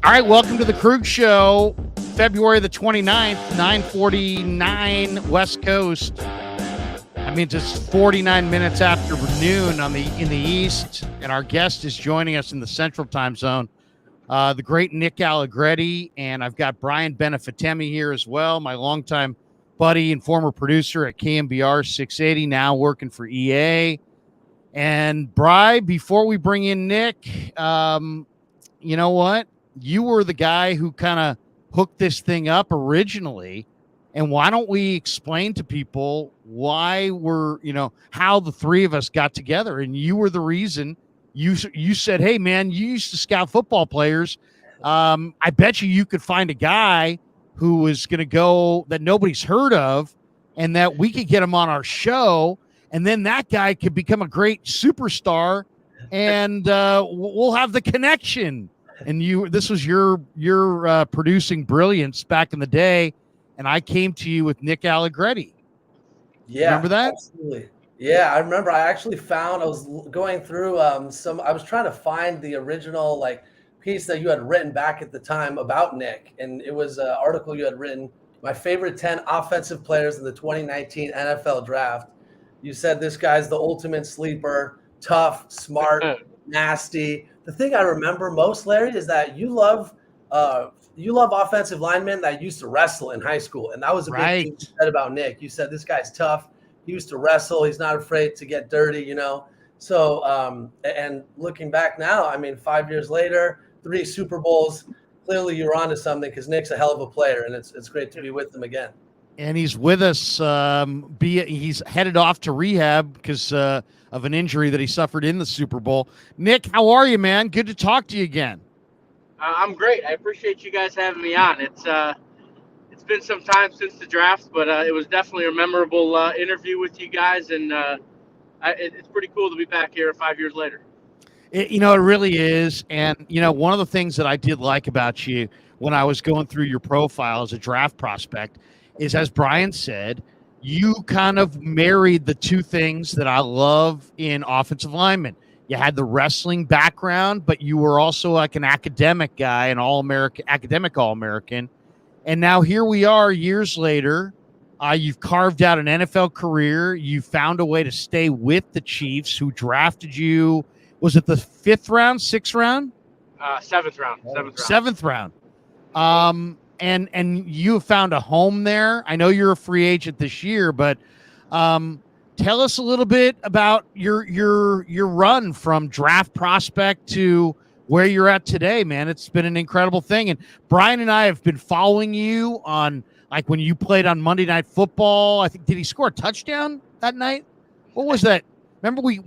All right, welcome to the Krug Show, February the 29th, 9:49 West Coast. I mean, just 49 minutes after noon in the East, and our guest is joining us in the Central Time Zone, the great Nick Allegretti, and I've got Brian Benefitemi here as well, my longtime buddy and former producer at KMBR 680, now working for EA. And Bri, before we bring in Nick, you know what? You were the guy who kind of hooked this thing up originally. And why don't we explain to people why how the three of us got together? And you were the reason. You said, "Hey, man, you used to scout football players. I bet you could find a guy who was going to go that nobody's heard of, and that we could get him on our show, and then that guy could become a great superstar, and we'll have the connection." And this was your producing brilliance back in the day, and I came to you with Nick Allegretti. Yeah, remember that? absolutely. Yeah, I remember. I actually found I was going through some. I was trying to find the original piece that you had written back at the time about Nick, and it was an article you had written. My favorite 10 offensive players in the 2019 NFL Draft. You said this guy's the ultimate sleeper, tough, smart, nasty. The thing I remember most, Larry, is that you love offensive linemen that used to wrestle in high school, and that was a big thing you said about Nick. You said this guy's tough. He used to wrestle. He's not afraid to get dirty, So, and looking back now, I mean, 5 years later, 3 Super Bowls. Clearly, you're onto something because Nick's a hell of a player, and it's great to be with him again. And he's with us. He's headed off to rehab because of an injury that he suffered in the Super Bowl. Nick, how are you, man? Good to talk to you again. I'm great. I appreciate you guys having me on. It's been some time since the draft, but it was definitely a memorable interview with you guys, and it's pretty cool to be back here 5 years later. It really is. And, one of the things that I did like about you when I was going through your profile as a draft prospect is, as Brian said, you kind of married the two things that I love in offensive linemen. You had the wrestling background, but you were also like an academic guy, an academic All-American. And now here we are years later. You've carved out an NFL career. You found a way to stay with the Chiefs, who drafted you. Was it the 5th round, 6th round? 7th round. 7th round. And you have found a home there. I know you're a free agent this year, but tell us a little bit about your run from draft prospect to where you're at today, man. It's been an incredible thing. And Brian and I have been following you on, like, when you played on Monday Night Football. I think, did he score a touchdown that night? What was that? Remember we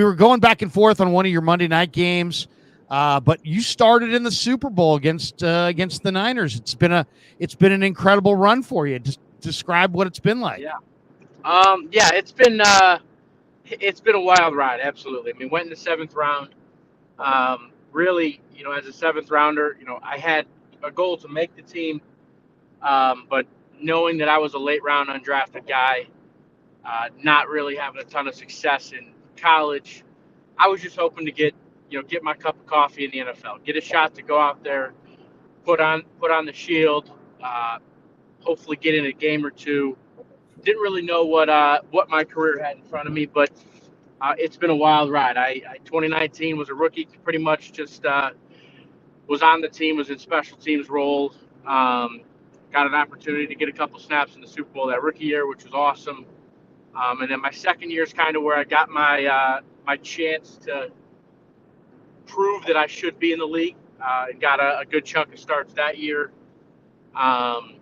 were going back and forth on one of your Monday night games, but you started in the Super Bowl against the Niners. It's been an incredible run for you. Just describe what it's been like. Yeah, it's been a wild ride. Absolutely. I mean, went in the 7th round. Really, as a 7th rounder, I had a goal to make the team, but knowing that I was a late round undrafted guy, not really having a ton of success in college, I was just hoping to get my cup of coffee in the NFL, get a shot to go out there, put on the shield, hopefully get in a game or two. Didn't really know what my career had in front of me, but it's been a wild ride. 2019 was a rookie, pretty much just was on the team, was in special teams role. Got an opportunity to get a couple snaps in the Super Bowl that rookie year, which was awesome. And then my second year is kind of where I got my chance to prove that I should be in the league. And got a good chunk of starts that year. And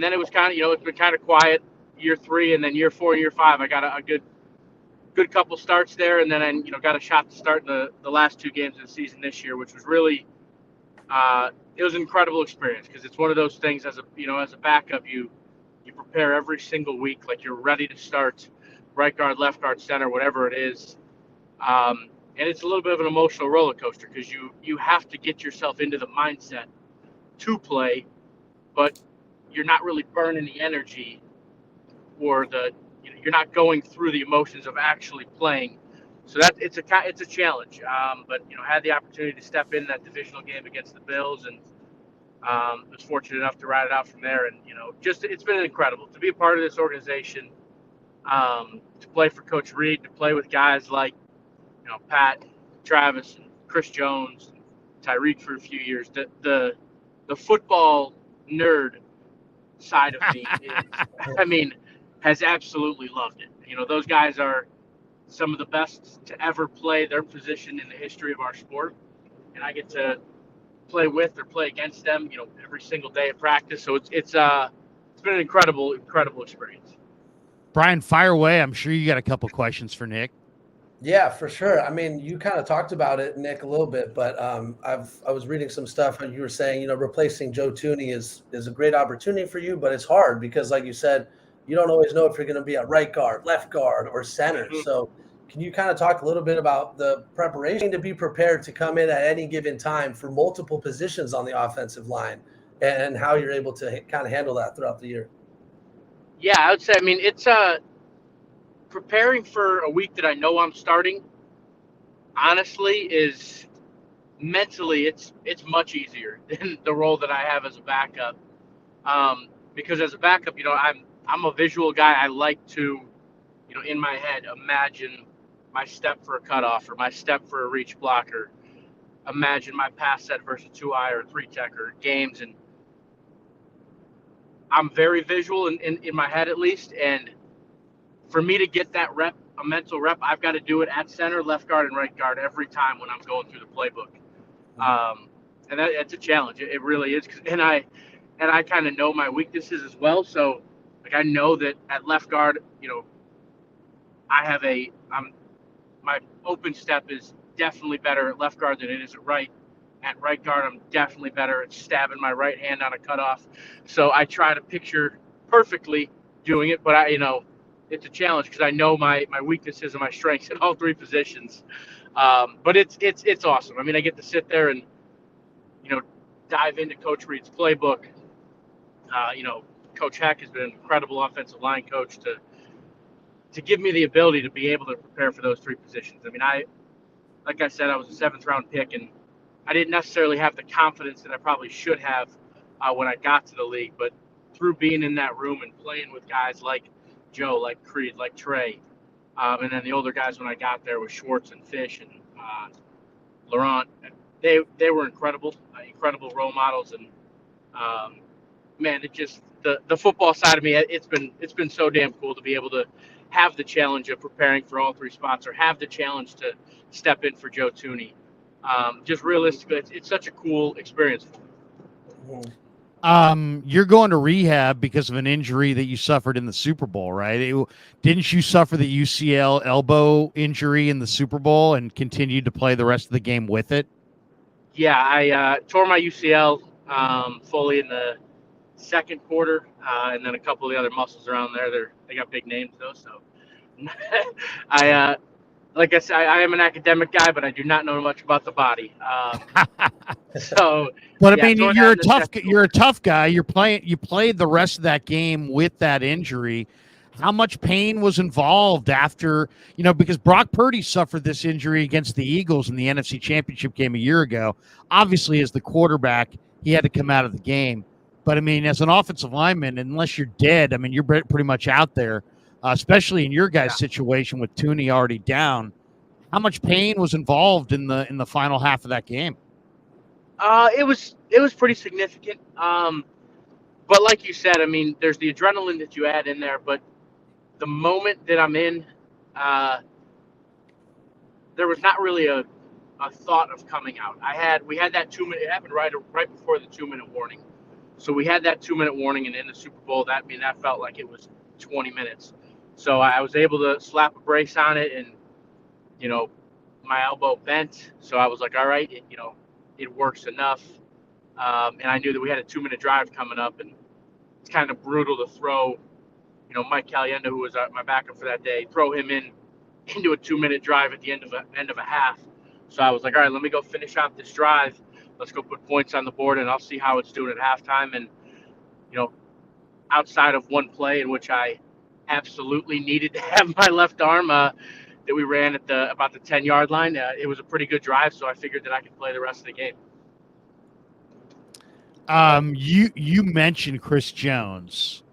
then it was kind of, it's been kind of quiet year 3, and then year 4 and year 5, I got a good couple starts there, and then I got a shot to start in the last 2 games of the season this year, which was really it was an incredible experience, because it's one of those things as a backup, you prepare every single week like you're ready to start right guard, left guard, center, whatever it is. And it's a little bit of an emotional roller coaster, because you have to get yourself into the mindset to play, but you're not really burning the energy, or you're not going through the emotions of actually playing So that it's a challenge. But had the opportunity to step in that divisional game against the Bills, and was fortunate enough to ride it out from there. And just it's been incredible to be a part of this organization, to play for Coach Reed, to play with guys like Pat, Travis, and Chris Jones, and Tyreek for a few years. The football nerd side of me has absolutely loved it. Those guys are some of the best to ever play their position in the history of our sport, and I get to play with or play against them, every single day at practice. So it's been an incredible experience. Brian, fire away. I'm sure you got a couple questions for Nick. Yeah, for sure. I mean, you kind of talked about it, Nick, a little bit, but I was reading some stuff and you were saying, replacing Joe Thuney is a great opportunity for you, but it's hard because, like you said, you don't always know if you're going to be at right guard, left guard, or center. Mm-hmm. So can you kind of talk a little bit about the preparation to be prepared to come in at any given time for multiple positions on the offensive line and how you're able to kind of handle that throughout the year? Yeah, I would say, it's preparing for a week that I know I'm starting, honestly, is mentally it's much easier than the role that I have as a backup. Because as a backup, I'm a visual guy. I like to, in my head, imagine my step for a cutoff or my step for a reach blocker, imagine my pass set versus 2-eye or 3-tech or games. And I'm very visual in my head, at least. And for me to get that rep, a mental rep, I've got to do it at center, left guard, and right guard every time when I'm going through the playbook. And it's a challenge. It really is. And I kind of know my weaknesses as well. So I know that at left guard, my open step is definitely better at left guard than it is at right. At right guard, I'm definitely better at stabbing my right hand on a cutoff. So I try to picture perfectly doing it, but it's a challenge because I know my weaknesses and my strengths in all three positions. But it's awesome. I get to sit there and dive into Coach Reed's playbook. Coach Heck has been an incredible offensive line coach to give me the ability to be able to prepare for those three positions. Like I said, I was a 7th round pick, and I didn't necessarily have the confidence that I probably should have when I got to the league. But through being in that room and playing with guys like Joe, like Creed, like Trey, and then the older guys when I got there with Schwartz and Fish and Laurent, they were incredible role models. And man, it just the football side of me, it's been so damn cool to be able to have the challenge of preparing for all three spots, or have the challenge to step in for Joe Thuney. Just realistically, it's such a cool experience. You're going to rehab because of an injury that you suffered in the Super Bowl, right? Didn't you suffer the UCL elbow injury in the Super Bowl and continued to play the rest of the game with it? Yeah, I tore my UCL fully in the second quarter, and then a couple of the other muscles around there. They got big names though, so like I said, I am an academic guy, but I do not know much about the body. But you're a tough guy. You played the rest of that game with that injury. How much pain was involved after, because Brock Purdy suffered this injury against the Eagles in the NFC Championship game a year ago. Obviously, as the quarterback, he had to come out of the game. But as an offensive lineman, unless you're dead, you're pretty much out there, especially in your guys' situation with Thuney already down. How much pain was involved in the final half of that game? It was pretty significant. But like you said, there's the adrenaline that you add in there, but the moment that I'm in, there was not really a thought of coming out. We had that 2 minute. It happened right before the 2 minute warning. So we had that 2 minute warning, and in the Super Bowl, that felt like it was 20 minutes. So I was able to slap a brace on it, and my elbow bent. So I was like, all right, it works enough. And I knew that we had a 2 minute drive coming up, and it's kind of brutal to throw, Mike Caliendo, who was my backup for that day, throw him into a 2 minute drive at the end of a half. So I was like, all right, let me go finish out this drive. Let's go put points on the board, and I'll see how it's doing at halftime. And, outside of one play in which I absolutely needed to have my left arm, that we ran at about the 10-yard line. It was a pretty good drive, so I figured that I could play the rest of the game. You mentioned Chris Jones.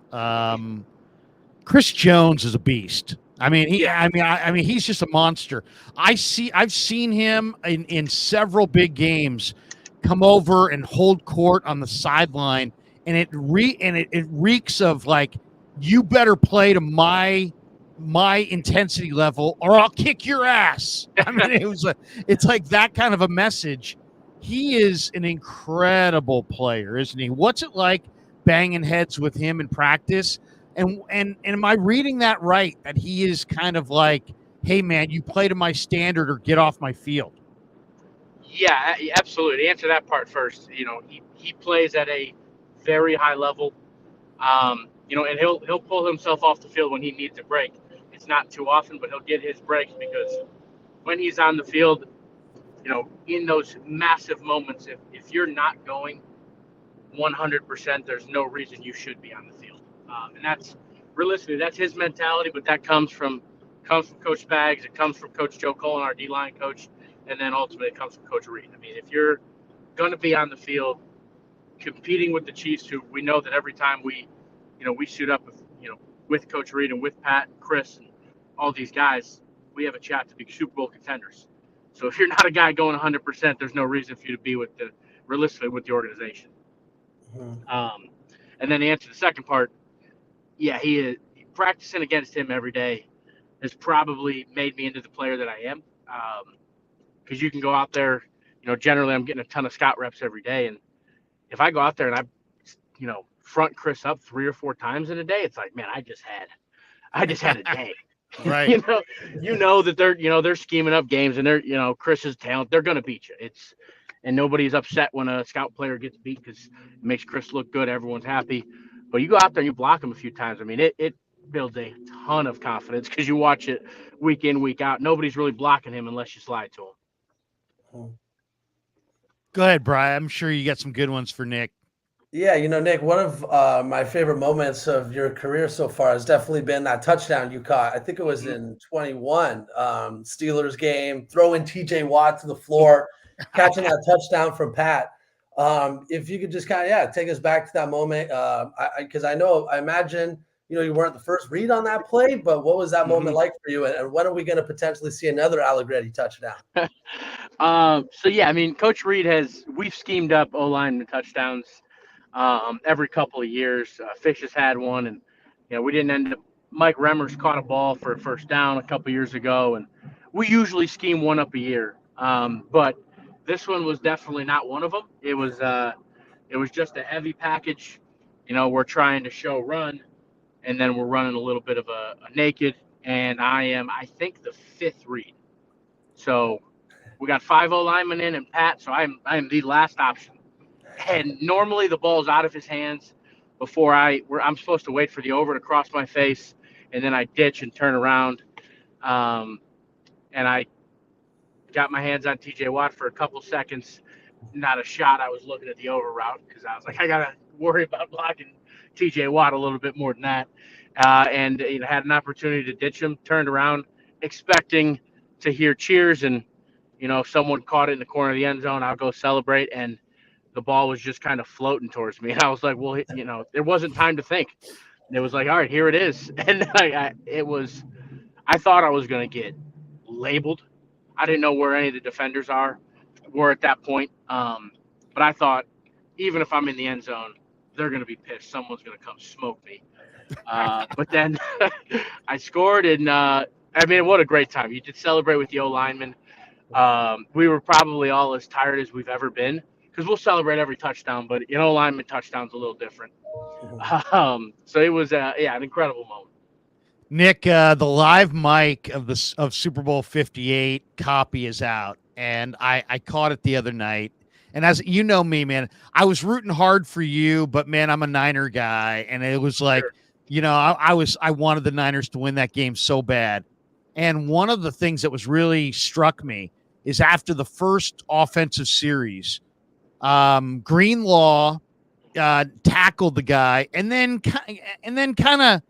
Chris Jones is a beast. I mean, he's just a monster. I've seen him in several big games come over and hold court on the sideline, and it reeks of like, you better play to my intensity level or I'll kick your ass. I mean, it's like that kind of a message. He is an incredible player, isn't he? What's it like banging heads with him in practice? And am I reading that right? That he is kind of like, hey man, you play to my standard or get off my field. Yeah, absolutely. To answer that part first, he plays at a very high level. And he'll pull himself off the field when he needs a break. It's not too often, but he'll get his breaks because when he's on the field, in those massive moments, if you're not going 100%, there's no reason you should be on the field. And that's realistically, that's his mentality, but that comes from Coach Spags. It comes from Coach Joe Cullen, our D-line coach, and then ultimately it comes from Coach Reed. I mean, if you're going to be on the field competing with the Chiefs, who we know that every time we suit up with Coach Reed and with Pat and Chris and all these guys, we have a shot to be Super Bowl contenders. So if you're not a guy going 100%, there's no reason for you to be realistically with the organization. Mm-hmm. And then to answer the second part, yeah, he is practicing against him every day has probably made me into the player that I am. Because you can go out there, generally I'm getting a ton of scout reps every day, and if I go out there and I, front Chris up 3 or 4 times in a day, it's like, man, I just had a day. Right. That they're scheming up games, and they're, Chris's talent, they're going to beat you. And nobody's upset when a scout player gets beat because it makes Chris look good. Everyone's happy. But you go out there and you block him a few times. I mean, it builds a ton of confidence because you watch it week in, week out. Nobody's really blocking him unless you slide to him. Go ahead, Brian. I'm sure you got some good ones for Nick. Yeah, Nick, one of my favorite moments of your career so far has definitely been that touchdown you caught. I think it was in 21, Steelers game, throwing TJ Watt to the floor, catching that touchdown from Pat. If you could just kind of, take us back to that moment, because I imagine, you weren't the first read on that play, but what was that moment like for you? And when are we going to potentially see another Allegretti touchdown? So, yeah, I mean, Coach Reed we've schemed up O-line touchdowns every couple of years. Fish has had one, and we didn't end up. Mike Remmers caught a ball for a first down a couple years ago, and we usually scheme one up a year. But this one was definitely not one of them. It was just a heavy package. We're trying to show run, and then we're running a little bit of a naked, and I think the 5th read. So we got 5 O-linemen in and Pat, so I am the last option. And normally the ball's out of his hands before I'm supposed to wait for the over to cross my face, and then I ditch and turn around. And I got my hands on TJ Watt for a couple seconds. Not a shot. I was looking at the over route because I was like, I got to worry about blocking TJ Watt a little bit more than that. And had an opportunity to ditch him, turned around expecting to hear cheers, and if someone caught it in the corner of the end zone, I'll go celebrate, and the ball was just kind of floating towards me. And I was like, well, there wasn't time to think. It was like, all right, here it is. And I thought I was going to get labeled. I didn't know where any of the defenders were at that point. But I thought, even if I'm in the end zone, they're going to be pissed. Someone's going to come smoke me. But then I scored, and what a great time. You did celebrate with the O-linemen. We were probably all as tired as we've ever been, because we'll celebrate every touchdown, but O-lineman touchdown's a little different. So it was an incredible moment. Nick, the live mic of Super Bowl 58 copy is out, and I caught it the other night. And as you know me, man, I was rooting hard for you, but man, I'm a Niner guy, and it was like, sure. I wanted the Niners to win that game so bad. And one of the things that was really struck me is after the first offensive series, Greenlaw tackled the guy, and then kind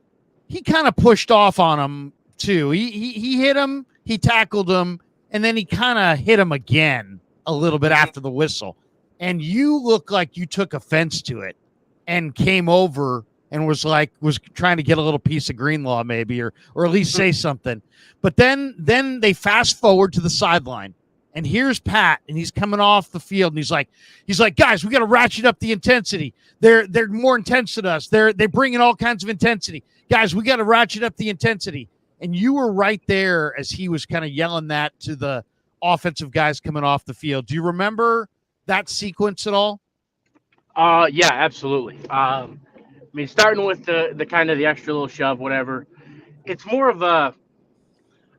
of pushed off on him too. He hit him, he tackled him, and then he kind of hit him again a little bit after the whistle. And you look like you took offense to it and came over and was trying to get a little piece of Greenlaw maybe, or at least say something. But then they fast forward to the sideline, and here's Pat, and he's coming off the field, and he's like, guys, we got to ratchet up the intensity. They're more intense than us. They bring in all kinds of intensity. Guys, we got to ratchet up the intensity. And you were right there as he was kind of yelling that to the offensive guys coming off the field. Do you remember that sequence at all? Yeah, absolutely. I mean, starting with the kind of the extra little shove, whatever. It's more of a.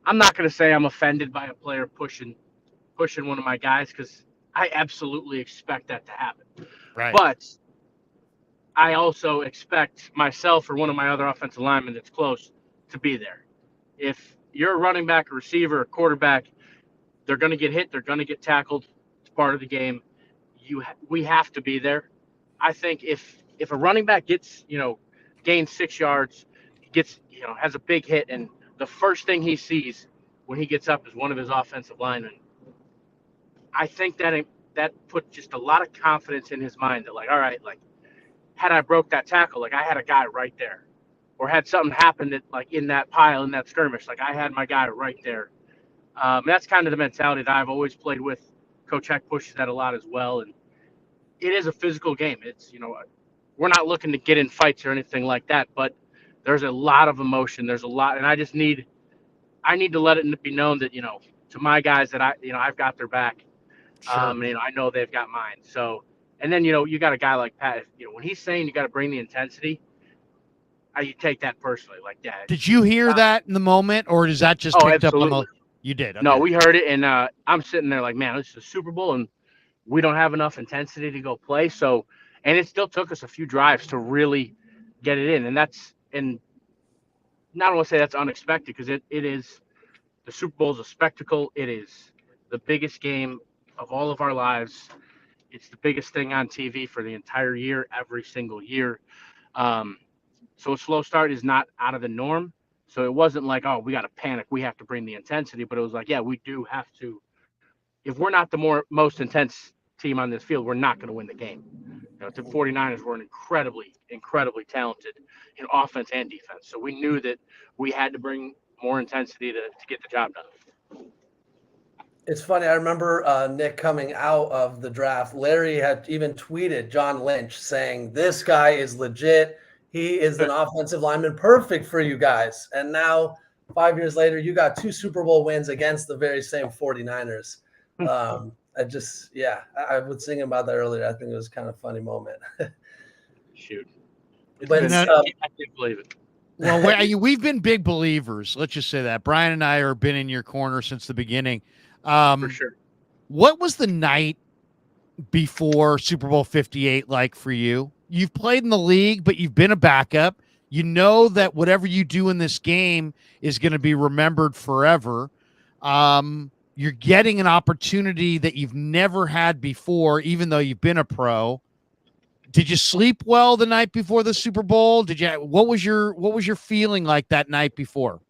I'm not going to say I'm offended by a player pushing one of my guys, because I absolutely expect that to happen. Right. But I also expect myself or one of my other offensive linemen that's close to be there. If you're a running back, a receiver, a quarterback, they're going to get hit. They're going to get tackled. It's part of the game. We have to be there. I think if a running back gains 6 yards, has a big hit, and the first thing he sees when he gets up is one of his offensive linemen, I think that put just a lot of confidence in his mind that, like, all right, like, had I broke that tackle, like, I had a guy right there, or had something happened that, like, in that pile, in that skirmish, like, I had my guy right there. That's kind of the mentality that I've always played with. Coach Heck pushes that a lot as well, and it is a physical game. It's, we're not looking to get in fights or anything like that, but there's a lot of emotion. There's a lot, and I need to let it be known that, to my guys that I've got their back. Sure. I know they've got mine. So, and then, you got a guy like Pat, when he's saying you got to bring the intensity, you take that personally, like that. Did you hear that in the moment, or is that just picked absolutely. up on the? You did. Okay. No, we heard it, and I'm sitting there like, man, this is a Super Bowl, and we don't have enough intensity to go play. So, and it still took us a few drives to really get it in, and not want to say that's unexpected, because it is. The Super Bowl is a spectacle. It is the biggest game of all of our lives. It's the biggest thing on TV for the entire year, every single year. So a slow start is not out of the norm. So it wasn't like, oh, we got to panic, we have to bring the intensity. But it was like, yeah, we do have to. If we're not the most intense team on this field, we're not going to win the game. The 49ers were an incredibly, incredibly talented offense and defense. So we knew that we had to bring more intensity to get the job done. It's funny. I remember Nick coming out of the draft. Larry had even tweeted John Lynch saying, "This guy is legit. He is an offensive lineman perfect for you guys." And now, 5 years later, you got 2 Super Bowl wins against the very same 49ers. I was thinking about that earlier. I think it was kind of a funny moment. Shoot. But I can't believe it. Well, we've been big believers. Let's just say that. Brian and I have been in your corner since the beginning. For sure. What was the night before Super Bowl 58 like for you? You've played in the league, but you've been a backup. You know that whatever you do in this game is going to be remembered forever. You're getting an opportunity that you've never had before, even though you've been a pro. Did you sleep well the night before the Super Bowl? What was your feeling like that night before?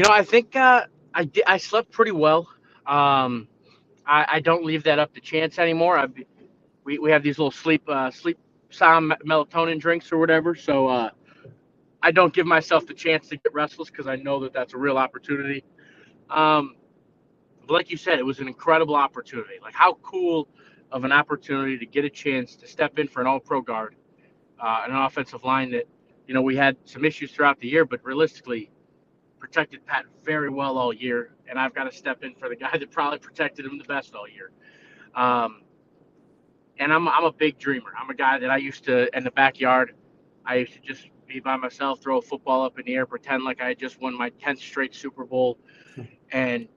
I think I slept pretty well. I don't leave that up to chance anymore. We have these little sleep sound melatonin drinks or whatever. So I don't give myself the chance to get restless, because I know that that's a real opportunity. But like you said, it was an incredible opportunity. Like, how cool of an opportunity to get a chance to step in for an all-pro guard, an offensive line that, we had some issues throughout the year, but realistically protected Pat very well all year. And I've got to step in for the guy that probably protected him the best all year. And I'm a big dreamer. I'm a guy that I used to, in the backyard, I used to just be by myself, throw a football up in the air, pretend like I had just won my 10th straight Super Bowl. And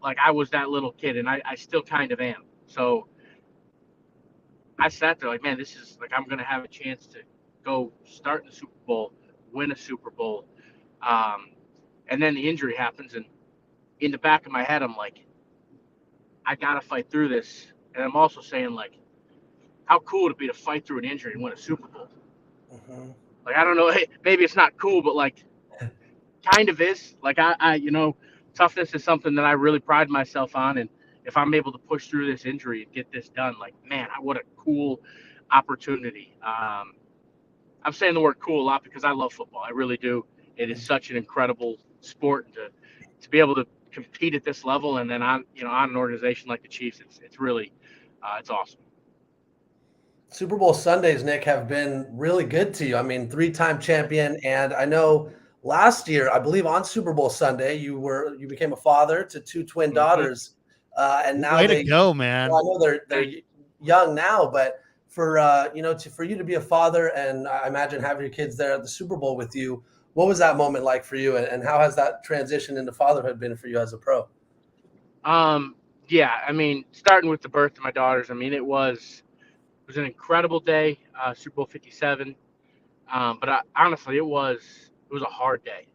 like, I was that little kid, and I still kind of am. So I sat there like, man, this is like, I'm going to have a chance to go start in the Super Bowl, win a Super Bowl. And then the injury happens, and in the back of my head, I'm like, I got to fight through this. And I'm also saying, like, how cool would it be to fight through an injury and win a Super Bowl? Mm-hmm. Like, I don't know, maybe it's not cool, but like, kind of is. Like, I to toughness is something that I really pride myself on. And if I'm able to push through this injury and get this done, like, man, what a cool opportunity. I'm saying the word cool a lot because I love football. I really do. It is such an incredible sport to be able to compete at this level, and then on an organization like the Chiefs, it's really it's awesome. Super Bowl Sundays, Nick, have been really good to you. I mean, 3-time champion, and I know last year, I believe on Super Bowl Sunday, you became a father to 2 twin daughters, and now way to go, man. Well, I know they're young now, but for for you to be a father, and I imagine having your kids there at the Super Bowl with you, what was that moment like for you, and how has that transition into fatherhood been for you as a pro? Yeah, I mean, starting with the birth of my daughters, I mean, it was an incredible day, Super Bowl 57. But honestly, it was a hard day.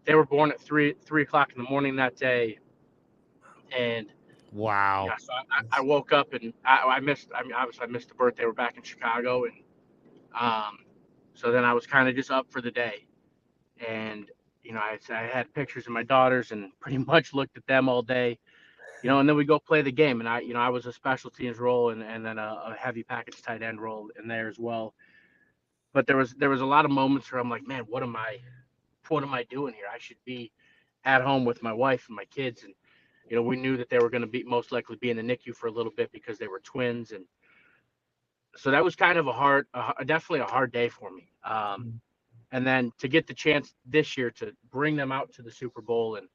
They were born at 3:00 in the morning that day, and wow. yeah, so I woke up and I missed. I mean, obviously I missed the birth. They were back in Chicago, and so then I was kind of just up for the day, and I had pictures of my daughters and pretty much looked at them all day. And then we go play the game, and I was a special teams role and then a heavy package tight end role in there as well. But there was a lot of moments where I'm like, man, what am I doing here? I should be at home with my wife and my kids. And we knew that they were going to be most likely be in the NICU for a little bit because they were twins, and so that was kind of definitely a hard day for me. And then to get the chance this year to bring them out to the Super Bowl, and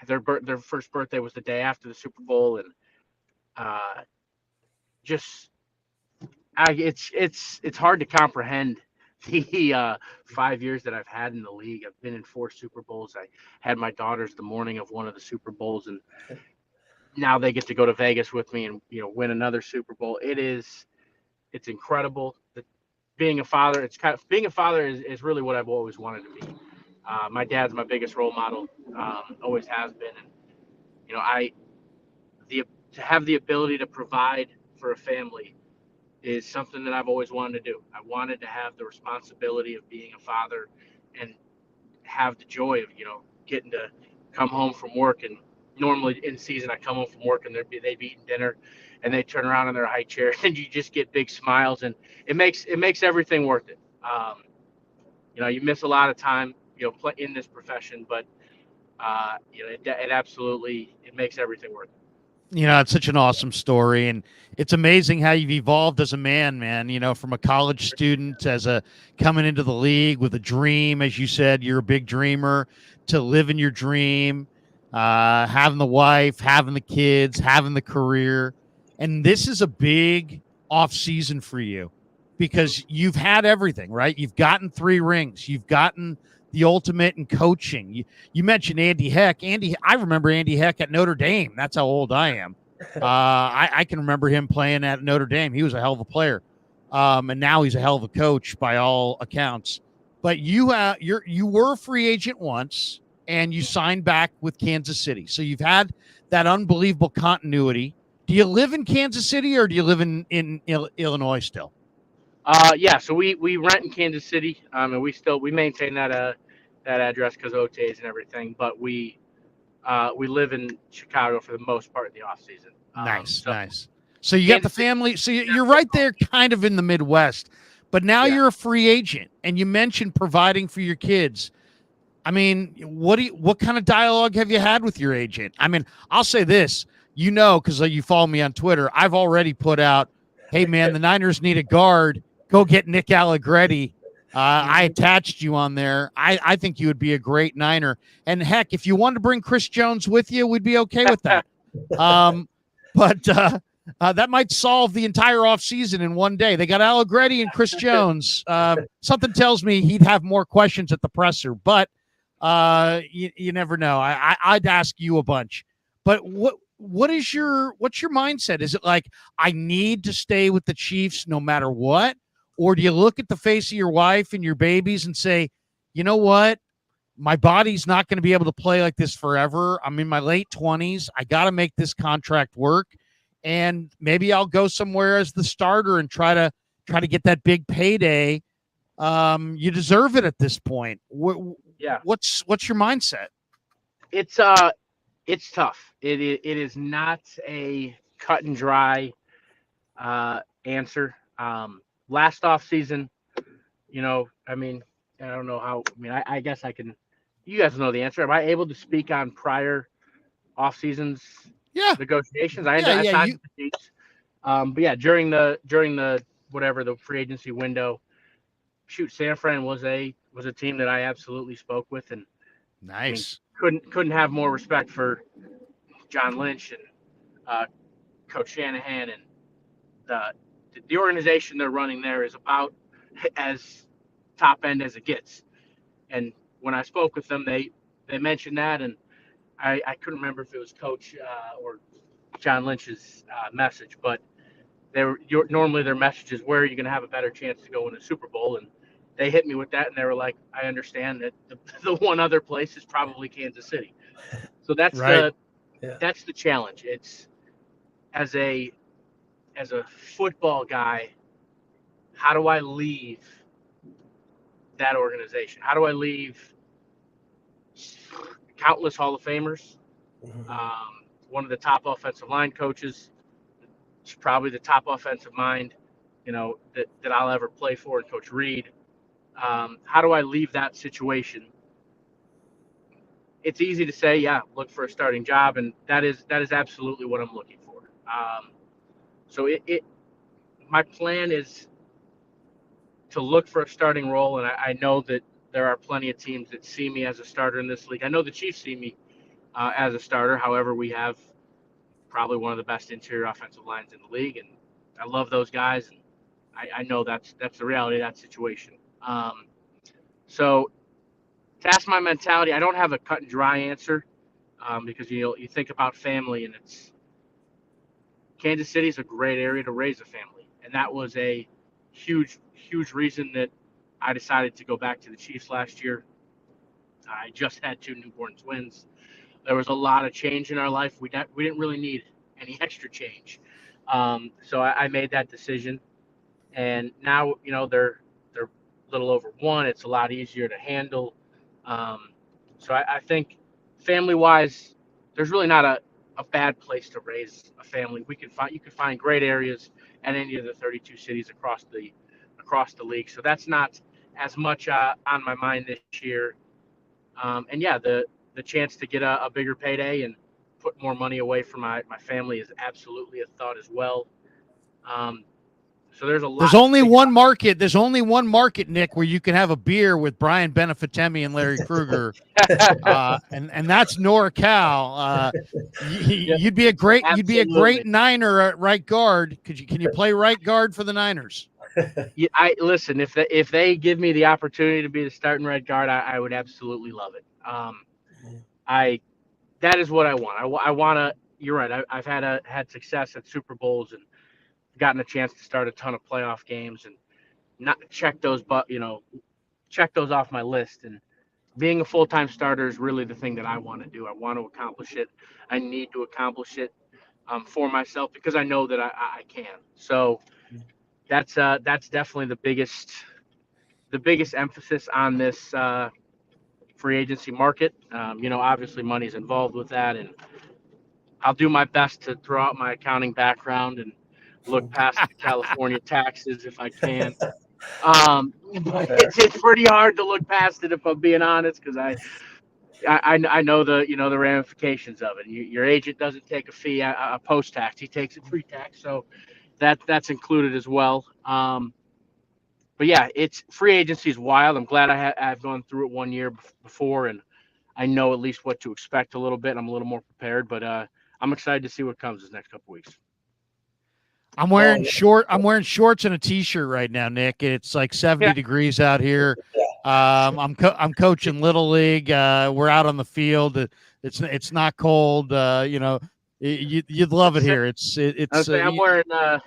their first birthday was the day after the Super Bowl, and it's hard to comprehend the 5 years that I've had in the league. I've been in 4 Super Bowls. I had my daughters the morning of one of the Super Bowls, and now they get to go to Vegas with me and win another Super Bowl. It's incredible. Being a father, is really what I've always wanted to be. My dad's my biggest role model, always has been, and to have the ability to provide for a family is something that I've always wanted to do. I wanted to have the responsibility of being a father and have the joy of getting to come home from work. And normally in season I come home from work and they've eaten dinner and they turn around in their high chair and you just get big smiles, and it makes everything worth it. You miss a lot of time in this profession, but it absolutely makes everything worth it. It's such an awesome story, and it's amazing how you've evolved as a man, from a college student coming into the league with a dream. As you said, you're a big dreamer, to living your dream, having the wife, having the kids, having the career. And this is a big off season for you because you've had everything, right? You've gotten 3 rings. You've gotten the ultimate in coaching. You mentioned Andy Heck. I remember Andy Heck at Notre Dame. That's how old I am. I can remember him playing at Notre Dame. He was a hell of a player. And now he's a hell of a coach by all accounts. But you were a free agent once, and you signed back with Kansas City. So you've had that unbelievable continuity. Do you live in Kansas City or do you live in Illinois still? Yeah, so we rent in Kansas City, and we maintain that address because OTAs and everything. But we live in Chicago for the most part in the off season. Nice. So you got the family. So you're right there, kind of in the Midwest. But now you're a free agent, and you mentioned providing for your kids. I mean, what kind of dialogue have you had with your agent? I mean, I'll say this, because you follow me on Twitter. I've already put out, hey man, the Niners need a guard. Go get Nick Allegretti. I attached you on there. I think you would be a great Niner. And heck, if you wanted to bring Chris Jones with you, we'd be okay with that. But that might solve the entire offseason in one day. They got Allegretti and Chris Jones. Something tells me he'd have more questions at the presser, but you never know. I'd ask you a bunch. But what's your mindset? Is it like, I need to stay with the Chiefs no matter what? Or do you look at the face of your wife and your babies and say, you know what? My body's not going to be able to play like this forever. I'm in my late 20s. I got to make this contract work. And maybe I'll go somewhere as the starter and try to get that big payday. You deserve it at this point. Yeah. What's your mindset? It's tough. It is not a cut and dry answer. Last off season, I mean, I don't know how. I mean, I guess I can. You guys know the answer. Am I able to speak on prior off seasons Yeah, negotiations? yeah. I signed You with the Chiefs. But yeah, during the whatever the free agency window, shoot, San Fran was a team that I absolutely spoke with, and I mean, nice. couldn't have more respect for John Lynch and uh, Coach Shanahan, and the organization they're running there is about as top end as it gets. And when I spoke with them, they mentioned that, and I couldn't remember if it was Coach or John Lynch's message, but normally their message is, where are you going to have a better chance to go in a Super Bowl? And they hit me with that, and they were like, I understand that the one other place is probably Kansas City. So that's Right. the challenge. It's as a football guy, how do I leave that organization? How do I leave countless Hall of Famers? One of the top offensive line coaches, probably the top offensive mind, that I'll ever play for, and Coach Reed. How do I leave that situation? It's easy to say, yeah, look for a starting job, and that is absolutely what I'm looking for. So my plan is to look for a starting role, and I know that there are plenty of teams that see me as a starter in this league. I know the Chiefs see me as a starter. However, we have probably one of the best interior offensive lines in the league, and I love those guys, and I know that's the reality of that situation. So to ask my mentality, I don't have a cut and dry answer, because you think about family, and it's Kansas City is a great area to raise a family, and that was a huge reason that I decided to go back to the Chiefs last year. I just had 2 newborn twins. There was a lot of change in our life. We didn't really need any extra change, so I made that decision, and now they're a little over 1. It's a lot easier to handle. So I think family wise, there's really not a bad place to raise a family. You can find great areas at any of the 32 cities across the league. So that's not as much on my mind this year. And yeah, the chance to get a bigger payday and put more money away for my family is absolutely a thought as well. So there's a lot. There's only one market. There's only one market, Nick, where you can have a beer with Brian Benefitemi and Larry Krueger, and that's NorCal. You'd be a great Niner at right guard. Can you play right guard for the Niners? Yeah, listen. If they give me the opportunity to be the starting right guard, I would absolutely love it. That is what I want. I want to. You're right. I've had success at Super Bowls and gotten a chance to start a ton of playoff games and not check those off my list. And being a full-time starter is really the thing that I want to do. I want to accomplish it. I need to accomplish it for myself, because I know that I can. So that's definitely the biggest emphasis on this free agency market. Obviously money's involved with that, and I'll do my best to throw out my accounting background and look past the California taxes if I can. But it's pretty hard to look past it, if I'm being honest, because I know the ramifications of it. Your agent doesn't take a fee, a post tax; he takes a pre-tax, so that's included as well. But yeah, it's free agency is wild. I'm glad I've gone through it 1 year before, and I know at least what to expect a little bit. I'm a little more prepared, but I'm excited to see what comes this next couple weeks. I'm wearing shorts and a t-shirt right now, Nick. It's like 70 degrees out here. I'm coaching Little League. We're out on the field. It's not cold. You'd love it here.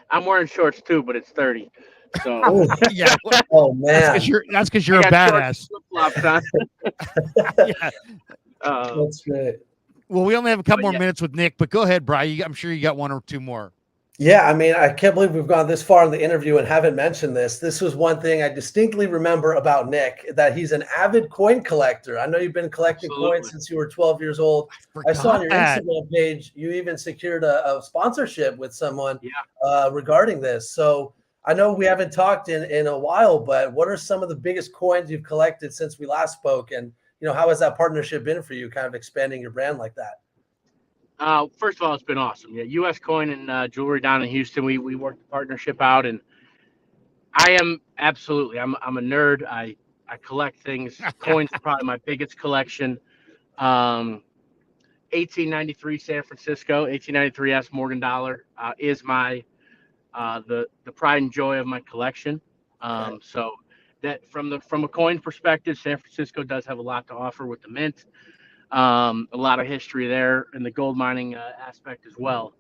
I'm wearing shorts too, but it's 30. So yeah. Oh man. That's because you're a badass. Yeah. That's great. Well, we only have a couple more minutes with Nick, but go ahead, Brian. I'm sure you got 1 or 2 more. Yeah, I mean, I can't believe we've gone this far in the interview and haven't mentioned this. This was one thing I distinctly remember about Nick, that he's an avid coin collector. I know you've been collecting coins Absolutely. since you were 12 years old. I I saw on forgot your that. Instagram page you even secured a sponsorship with someone Yeah. regarding this. So I know we haven't talked in a while, but what are some of the biggest coins you've collected since we last spoke? And how has that partnership been for you, kind of expanding your brand like that? First of all, it's been awesome. Yeah, U.S. Coin and Jewelry down in Houston. We worked the partnership out, and I am absolutely. I'm a nerd. I collect things. Coins are probably my biggest collection. Um, 1893 San Francisco, 1893 S Morgan dollar is my the pride and joy of my collection. Okay. So that from a coin perspective, San Francisco does have a lot to offer with the mint. A lot of history there and the gold mining aspect as well.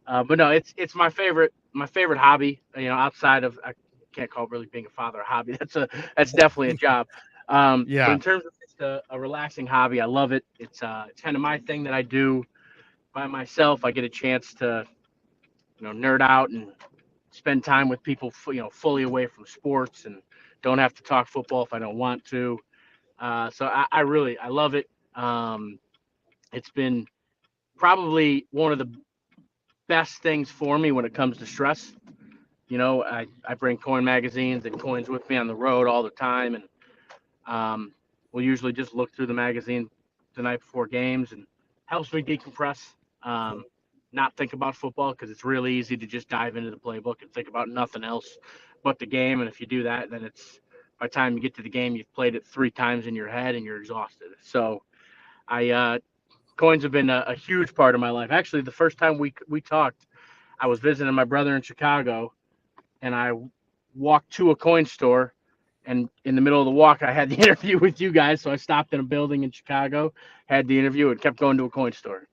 But no, it's my favorite hobby. Outside of I can't call really being a father a hobby. That's definitely a job. But Yeah. in terms of just a relaxing hobby, I love it. It's kind of my thing that I do by myself. I get a chance to nerd out and spend time with people fully away from sports and don't have to talk football if I don't want to. So I love it. It's been probably one of the best things for me when it comes to stress. I bring coin magazines and coins with me on the road all the time, and we'll usually just look through the magazine the night before games and helps me decompress. Um, Not think about football because it's really easy to just dive into the playbook and think about nothing else but the game. And if you do that, then it's by the time you get to the game, you've played it 3 times in your head and you're exhausted. So I coins have been a huge part of my life. Actually, the first time we talked, I was visiting my brother in Chicago, and I walked to a coin store. And in the middle of the walk, I had the interview with you guys. So I stopped in a building in Chicago, had the interview, and kept going to a coin store.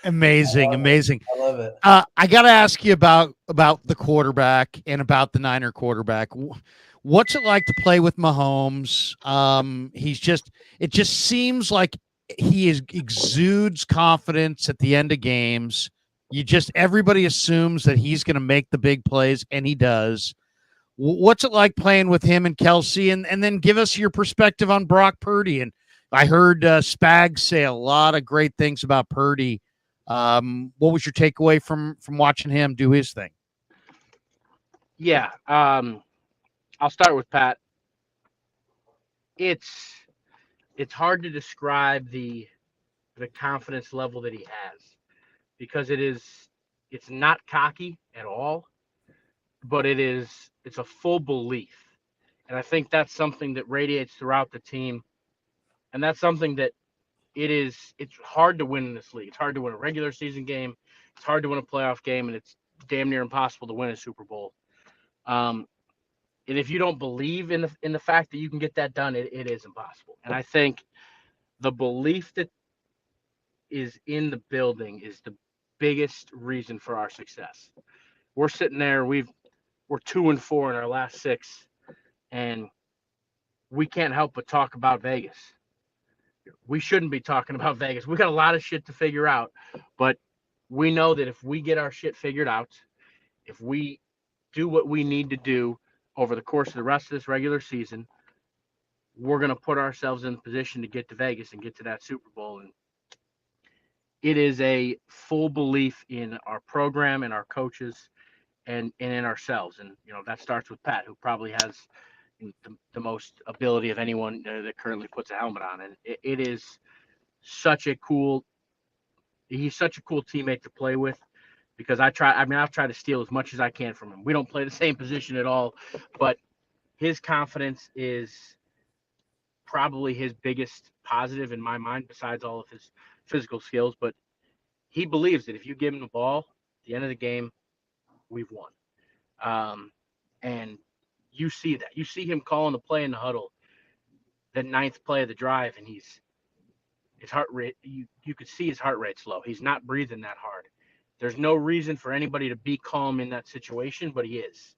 Amazing, amazing. I love it. I got to ask you about the quarterback and about the Niner quarterback. What's it like to play with Mahomes? It just seems like exudes confidence at the end of games. Everybody assumes that he's going to make the big plays, and he does. What's it like playing with him and Kelsey? And then give us your perspective on Brock Purdy. And I heard Spags say a lot of great things about Purdy. What was your takeaway from watching him do his thing? Yeah, I'll start with Pat. It's it's hard to describe the confidence level that he has because it's not cocky at all, but it's a full belief. And I think that's something that radiates throughout the team. And that's something that it's hard to win in this league. It's hard to win a regular season game. It's hard to win a playoff game, and it's damn near impossible to win a Super Bowl. Um, and if you don't believe in the fact that you can get that done, it is impossible. And I think the belief that is in the building is the biggest reason for our success. We're sitting there, we're 2-4 in our last 6, and we can't help but talk about Vegas. We shouldn't be talking about Vegas. We got a lot of shit to figure out, but we know that if we get our shit figured out, if we do what we need to do over the course of the rest of this regular season, we're going to put ourselves in position to get to Vegas and get to that Super Bowl. And it is a full belief in our program and our coaches and in ourselves. And, that starts with Pat, who probably has the most ability of anyone that currently puts a helmet on. And it is such a cool he's such a cool teammate to play with because I've tried to steal as much as I can from him. We don't play the same position at all, but his confidence is probably his biggest positive in my mind, besides all of his physical skills. But he believes that if you give him the ball at the end of the game, we've won. And you see that. You see him calling the play in the huddle, the 9th play of the drive, and his heart rate, you could see his heart rate slow. He's not breathing that hard. There's no reason for anybody to be calm in that situation, but he is.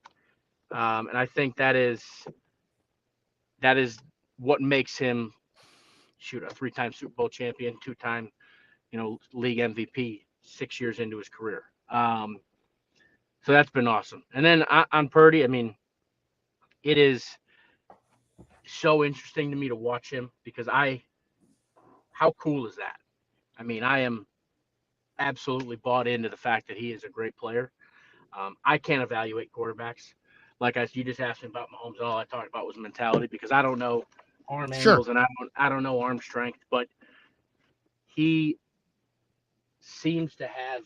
And I think that is what makes him a 3-time Super Bowl champion, 2-time, league MVP 6 years into his career. So that's been awesome. And then on Purdy, I mean, it is so interesting to me to watch him because how cool is that? I mean, I am absolutely bought into the fact that he is a great player. I can't evaluate quarterbacks. You just asked me about Mahomes, and all I talked about was mentality because I don't know arm Sure. angles and I don't know arm strength, but he seems to have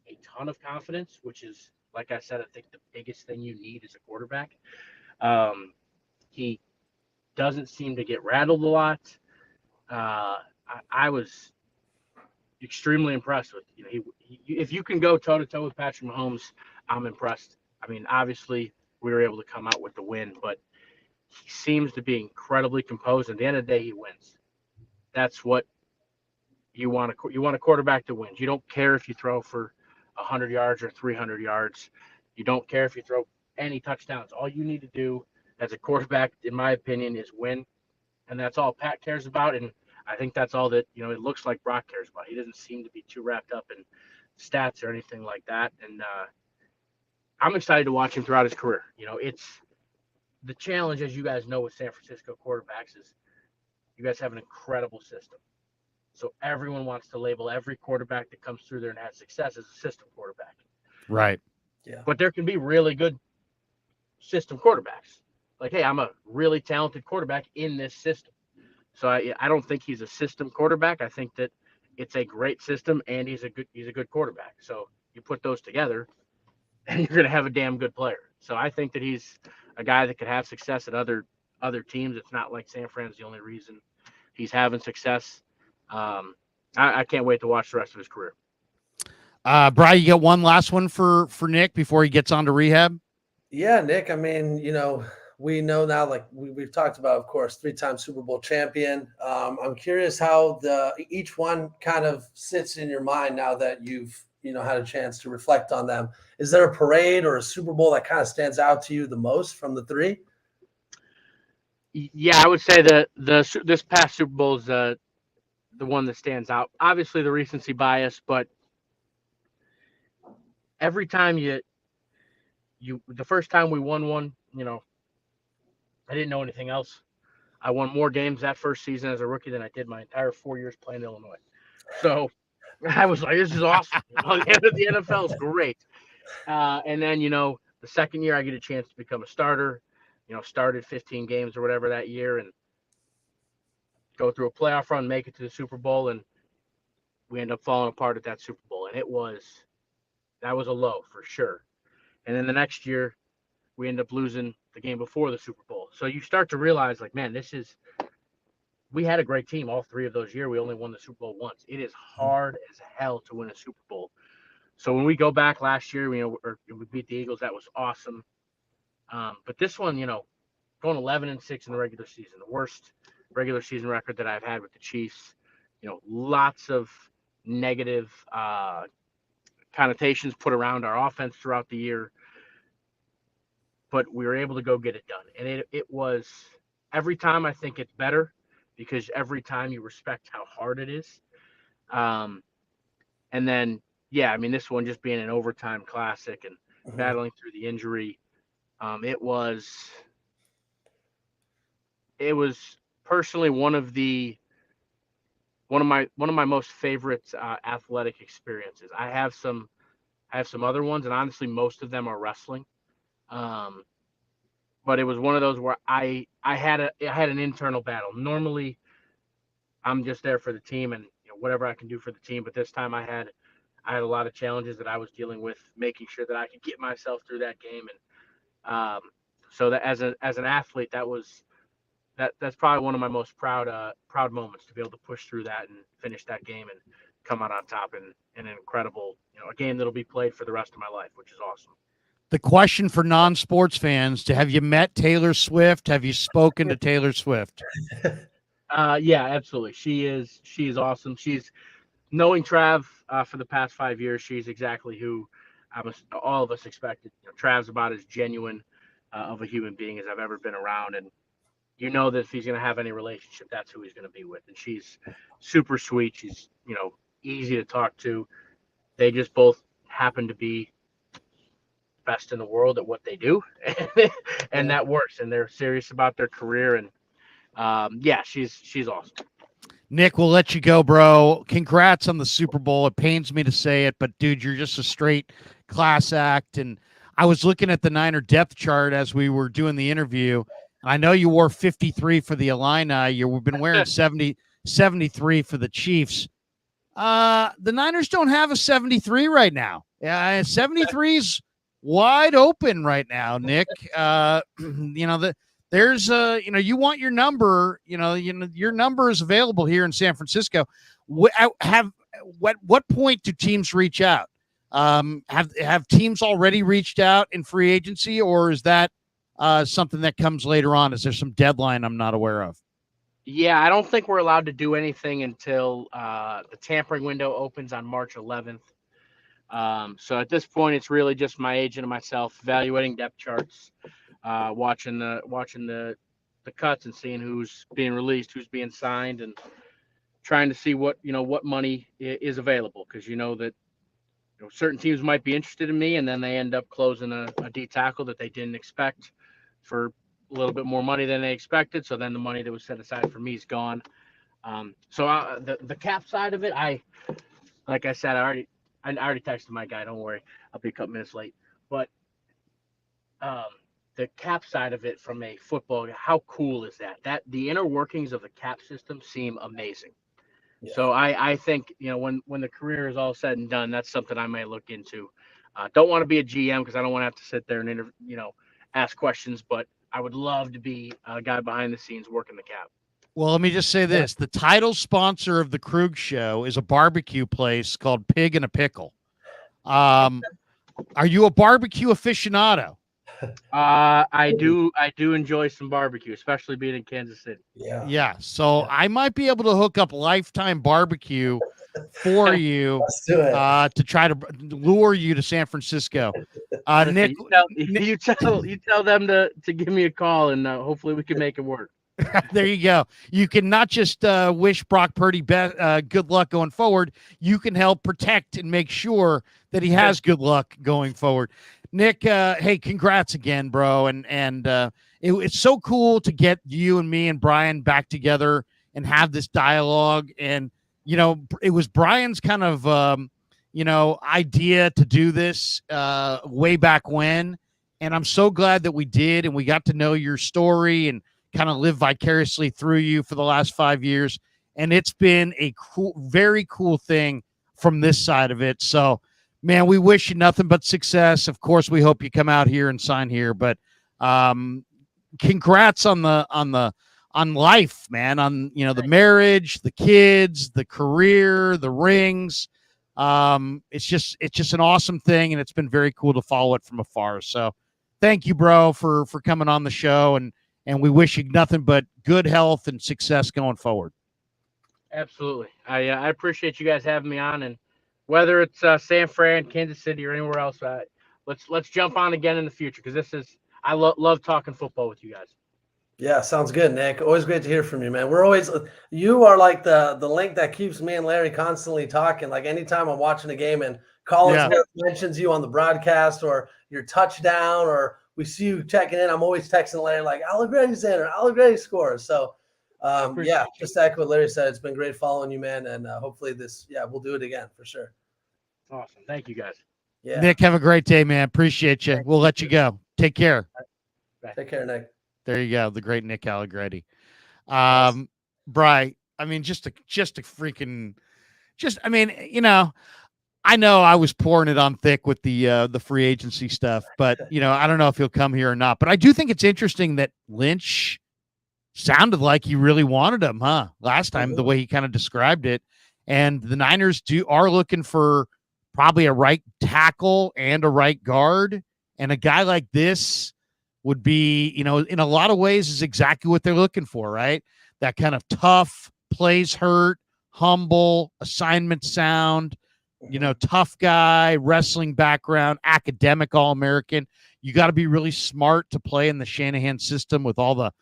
a ton of confidence, which is, like I said, I think the biggest thing you need as a quarterback. He doesn't seem to get rattled a lot. I was extremely impressed with. If you can go toe to toe with Patrick Mahomes, I'm impressed. I mean, obviously we were able to come out with the win, but he seems to be incredibly composed. At the end of the day, he wins. That's what you want. You want a quarterback that wins. You don't care if you throw for 100 yards or 300 yards. You don't care if you throw any touchdowns. All you need to do as a quarterback, in my opinion, is win, and that's all Pat cares about. And I think that's all that it looks like Brock cares about. He doesn't seem to be too wrapped up in stats or anything like that. And I'm excited to watch him throughout his career. It's the challenge, as you guys know, with San Francisco quarterbacks is you guys have an incredible system. So everyone wants to label every quarterback that comes through there and has success as a system quarterback. Right. Yeah. But there can be really good system quarterbacks. Like, hey, I'm a really talented quarterback in this system. So I don't think he's a system quarterback. I think that it's a great system and he's a good quarterback. So you put those together and you're going to have a damn good player. So I think that he's a guy that could have success at other teams. It's not like San Fran's the only reason he's having success. I can't wait to watch the rest of his career. Brian, you got one last one for Nick before he gets on to rehab? Yeah, Nick. I mean, we know now, like we've talked about, of course, 3-time Super Bowl champion. I'm curious how each one kind of sits in your mind now that you've had a chance to reflect on them. Is there a parade or a Super Bowl that kind of stands out to you the most from the three? Yeah, I would say that this past Super Bowl is the one that stands out. Obviously, the recency bias, but every time the first time we won one, I didn't know anything else. I won more games that first season as a rookie than I did my entire 4 years playing Illinois. So I was like, this is awesome. The NFL is great. And then, the second year I get a chance to become a starter, started 15 games or whatever that year and go through a playoff run, make it to the Super Bowl. And we end up falling apart at that Super Bowl. And that was a low for sure. And then the next year we end up losing the game before the Super Bowl. So you start to realize, like, man, we had a great team all 3 of those years. We only won the Super Bowl once. It is hard as hell to win a Super Bowl. So when we go back last year, we beat the Eagles. That was awesome. But this one, going 11-6 in the regular season, the worst regular season record that I've had with the Chiefs. Lots of negative connotations put around our offense throughout the year. But we were able to go get it done. And it was every time I think it's better because every time you respect how hard it is. And then, yeah, I mean, this one just being an overtime classic and battling through the injury. It was personally one of my most favorite athletic experiences. I have some other ones, and honestly, most of them are wrestling. But it was one of those where I had an internal battle. Normally, I'm just there for the team and whatever I can do for the team. But this time, I had a lot of challenges that I was dealing with, making sure that I could get myself through that game. And so that as an athlete, that's probably one of my most proud moments to be able to push through that and finish that game and come out on top in an incredible a game that'll be played for the rest of my life, which is awesome. The question for non-sports fans: have you met Taylor Swift? Have you spoken to Taylor Swift? Yeah, absolutely. She is awesome. She's knowing Trav for the past 5 years. She's exactly who all of us expected. Trav's about as genuine of a human being as I've ever been around, and that if he's going to have any relationship, that's who he's going to be with. And she's super sweet. She's easy to talk to. They just both happen to be best in the world at what they do, and that works. And they're serious about their career. And yeah, she's awesome. Nick, we'll let you go, bro. Congrats on the Super Bowl. It pains me to say it, but dude, you're just a straight class act. And I was looking at the Niner depth chart as we were doing the interview. And I know you wore 53 for the Illini. You've been wearing 73 for the Chiefs. The Niners don't have a 73 right now. 73's wide open right now, Nick. There's you want your number, your number is available here in San Francisco. What point do teams reach out? Have teams already reached out in free agency, or is that something that comes later on? Is there some deadline I'm not aware of? Yeah, I don't think we're allowed to do anything until the tampering window opens on March 11th. So at this point, it's really just my agent and myself evaluating depth charts, watching the cuts and seeing who's being released, who's being signed, and trying to see what money is available, because that certain teams might be interested in me, and then they end up closing a D tackle that they didn't expect for a little bit more money than they expected. So then the money that was set aside for me is gone. So the cap side of it, like I said, I already texted my guy. Don't worry, I'll be a couple minutes late. But the cap side of it, from a football, how cool is that? That the inner workings of the cap system seem amazing. Yeah. So I think when the career is all said and done, that's something I may look into. Don't want to be a GM because I don't want to have to sit there and ask questions, but I would love to be a guy behind the scenes working the cap. Well, let me just say this. The title sponsor of the Krug Show is a barbecue place called Pig and a Pickle. Are you a barbecue aficionado? I do enjoy some barbecue, especially being in Kansas City. Yeah. So I might be able to hook up Lifetime Barbecue for you to try to lure you to San Francisco. Nick, you tell them to give me a call, and hopefully we can make it work. There you go. You can not just wish Brock Purdy good luck going forward. You can help protect and make sure that he has good luck going forward. Nick, hey, congrats again, bro. And it's so cool to get you and me and Brian back together and have this dialogue. And, it was Brian's kind of, idea to do this way back when. And I'm so glad that we did. And we got to know your story and kind of live vicariously through you for the last 5 years. And it's been a very cool thing from this side of it. So, man, we wish you nothing but success. Of course, we hope you come out here and sign here, but congrats on life, man, on, the marriage, the kids, the career, the rings. It's just an awesome thing. And it's been very cool to follow it from afar. So thank you, bro, for coming on the show. And we wish you nothing but good health and success going forward. Absolutely. I appreciate you guys having me on, and whether it's San Fran, Kansas City, or anywhere else, let's jump on again in the future, because I love talking football with you guys. Yeah, sounds good, Nick. Always great to hear from you, man. You are like the link that keeps me and Larry constantly talking. Like anytime I'm watching a game and Collins mentions you on the broadcast or your touchdown, or we see you checking in, I'm always texting Larry like Allegretti's in or Allegretti scores. So just echo what Larry said. It's been great following you, man. And hopefully we'll do it again for sure. Awesome. Thank you, guys. Yeah. Nick, have a great day, man. Appreciate you. We'll let you go. Take care. Bye. Take care, Nick. There you go. The great Nick Allegretti. Bri, I mean, I know I was pouring it on thick with the free agency stuff, but I don't know if he'll come here or not. But I do think it's interesting that Lynch sounded like he really wanted him, huh? Last time, the way he kind of described it. And the Niners are looking for probably a right tackle and a right guard. And a guy like this would be, in a lot of ways is exactly what they're looking for, right? That kind of tough, plays hurt, humble, assignment sound, tough guy, wrestling background, academic All-American. You got to be really smart to play in the Shanahan system with all the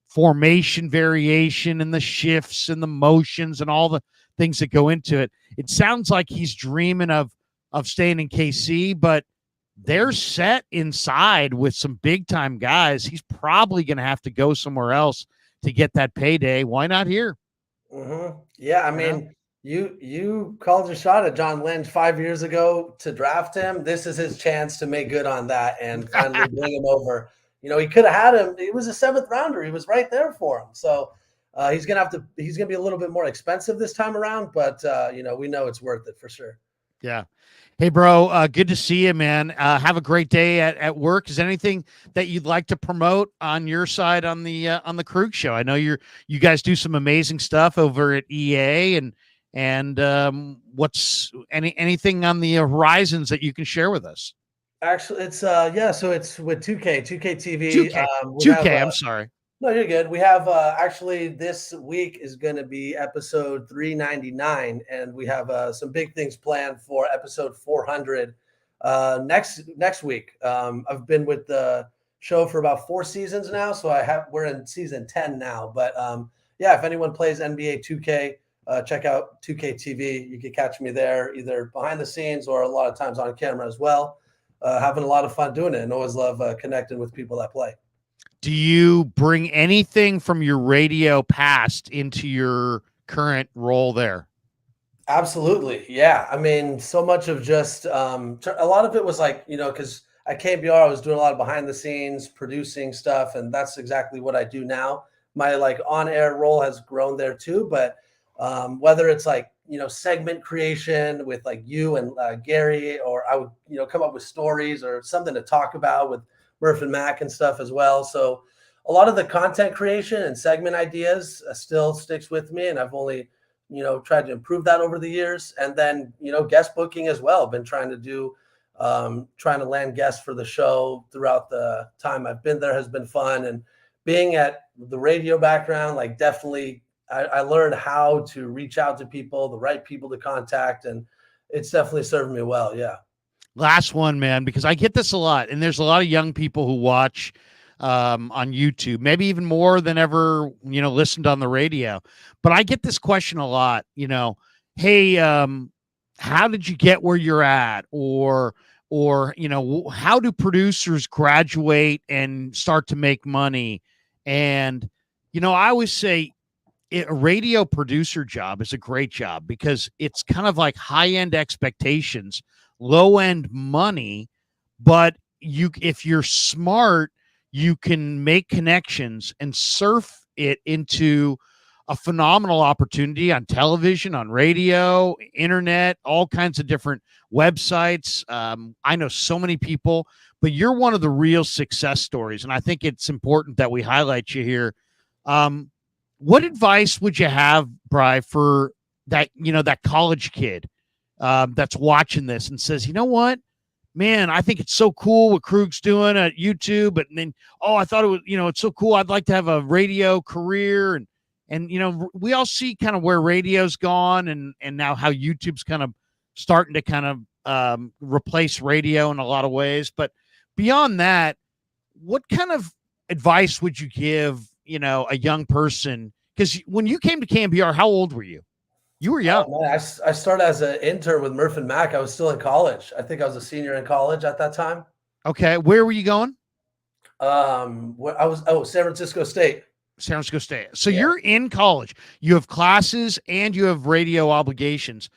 formation variation and the shifts and the motions and all the things that go into it. It sounds like he's dreaming of staying in KC, but they're set inside with some big time guys. He's probably going to have to go somewhere else to get that payday. Why not here? Yeah, I You know? mean, you called your shot at John Lynch 5 years ago to draft him. This is his chance to make good on that and finally bring him over. He could have had him. He was a seventh rounder. He was right there for him. So he's gonna have to. He's gonna be a little bit more expensive this time around, but we know it's worth it for sure. Yeah. Hey, bro, good to see you, man. Have a great day at work. Is there anything that you'd like to promote on your side on the Krug show? I know you guys do some amazing stuff over at EA, and what's anything on the horizons that you can share with us? Actually, it's so it's with 2K TV. 2K, We have 2K. I'm sorry. No, you're good. We have actually this week is going to be episode 399, and we have some big things planned for episode 400 next week. I've been with the show for about 4 seasons now, so we're in season 10 now. But yeah, if anyone plays NBA 2K, check out 2K TV. You can catch me there, either behind the scenes or a lot of times on camera as well. Having a lot of fun doing it, and always love connecting with people that play. Do you bring anything from your radio past into your current role there? Absolutely. Yeah. I mean, so much of just a lot of it was like, because at KBR, I was doing a lot of behind the scenes producing stuff. And that's exactly what I do now. My like on air role has grown there too. But whether it's like, segment creation with like you and Gary, or I would, come up with stories or something to talk about with Murph and Mac and stuff as well. So a lot of the content creation and segment ideas still sticks with me. And I've only, tried to improve that over the years. And then, guest booking as well. Been trying to land guests for the show throughout the time I've been there has been fun. And being at the radio background, like definitely I learned how to reach out to people, the right people to contact. And it's definitely served me well. Yeah. Last one, man, because I get this a lot, and there's a lot of young people who watch on YouTube, maybe even more than ever, listened on the radio. But I get this question a lot, hey, how did you get where you're at? Or, how do producers graduate and start to make money? And, I always say a radio producer job is a great job because it's kind of like high-end expectations, low end money, but if you're smart, you can make connections and surf it into a phenomenal opportunity on television, on radio, internet, all kinds of different websites. I know so many people, but you're one of the real success stories, and I think it's important that we highlight you here. What advice would you have, Bri, for that that college kid that's watching this and says, you know what, man, I think it's so cool what Krug's doing at YouTube. And then, I thought it was, it's so cool. I'd like to have a radio career. And, we all see kind of where radio's gone and now how YouTube's kind of starting to kind of replace radio in a lot of ways. But beyond that, what kind of advice would you give, a young person? Because when you came to KMBR, how old were you? You were young. Man, I started as an intern with Murph and Mac. I was still in college. I think I was a senior in college at that time. Okay. Where were you going? San Francisco State. San Francisco State. So you're in college. You have classes and you have radio obligations.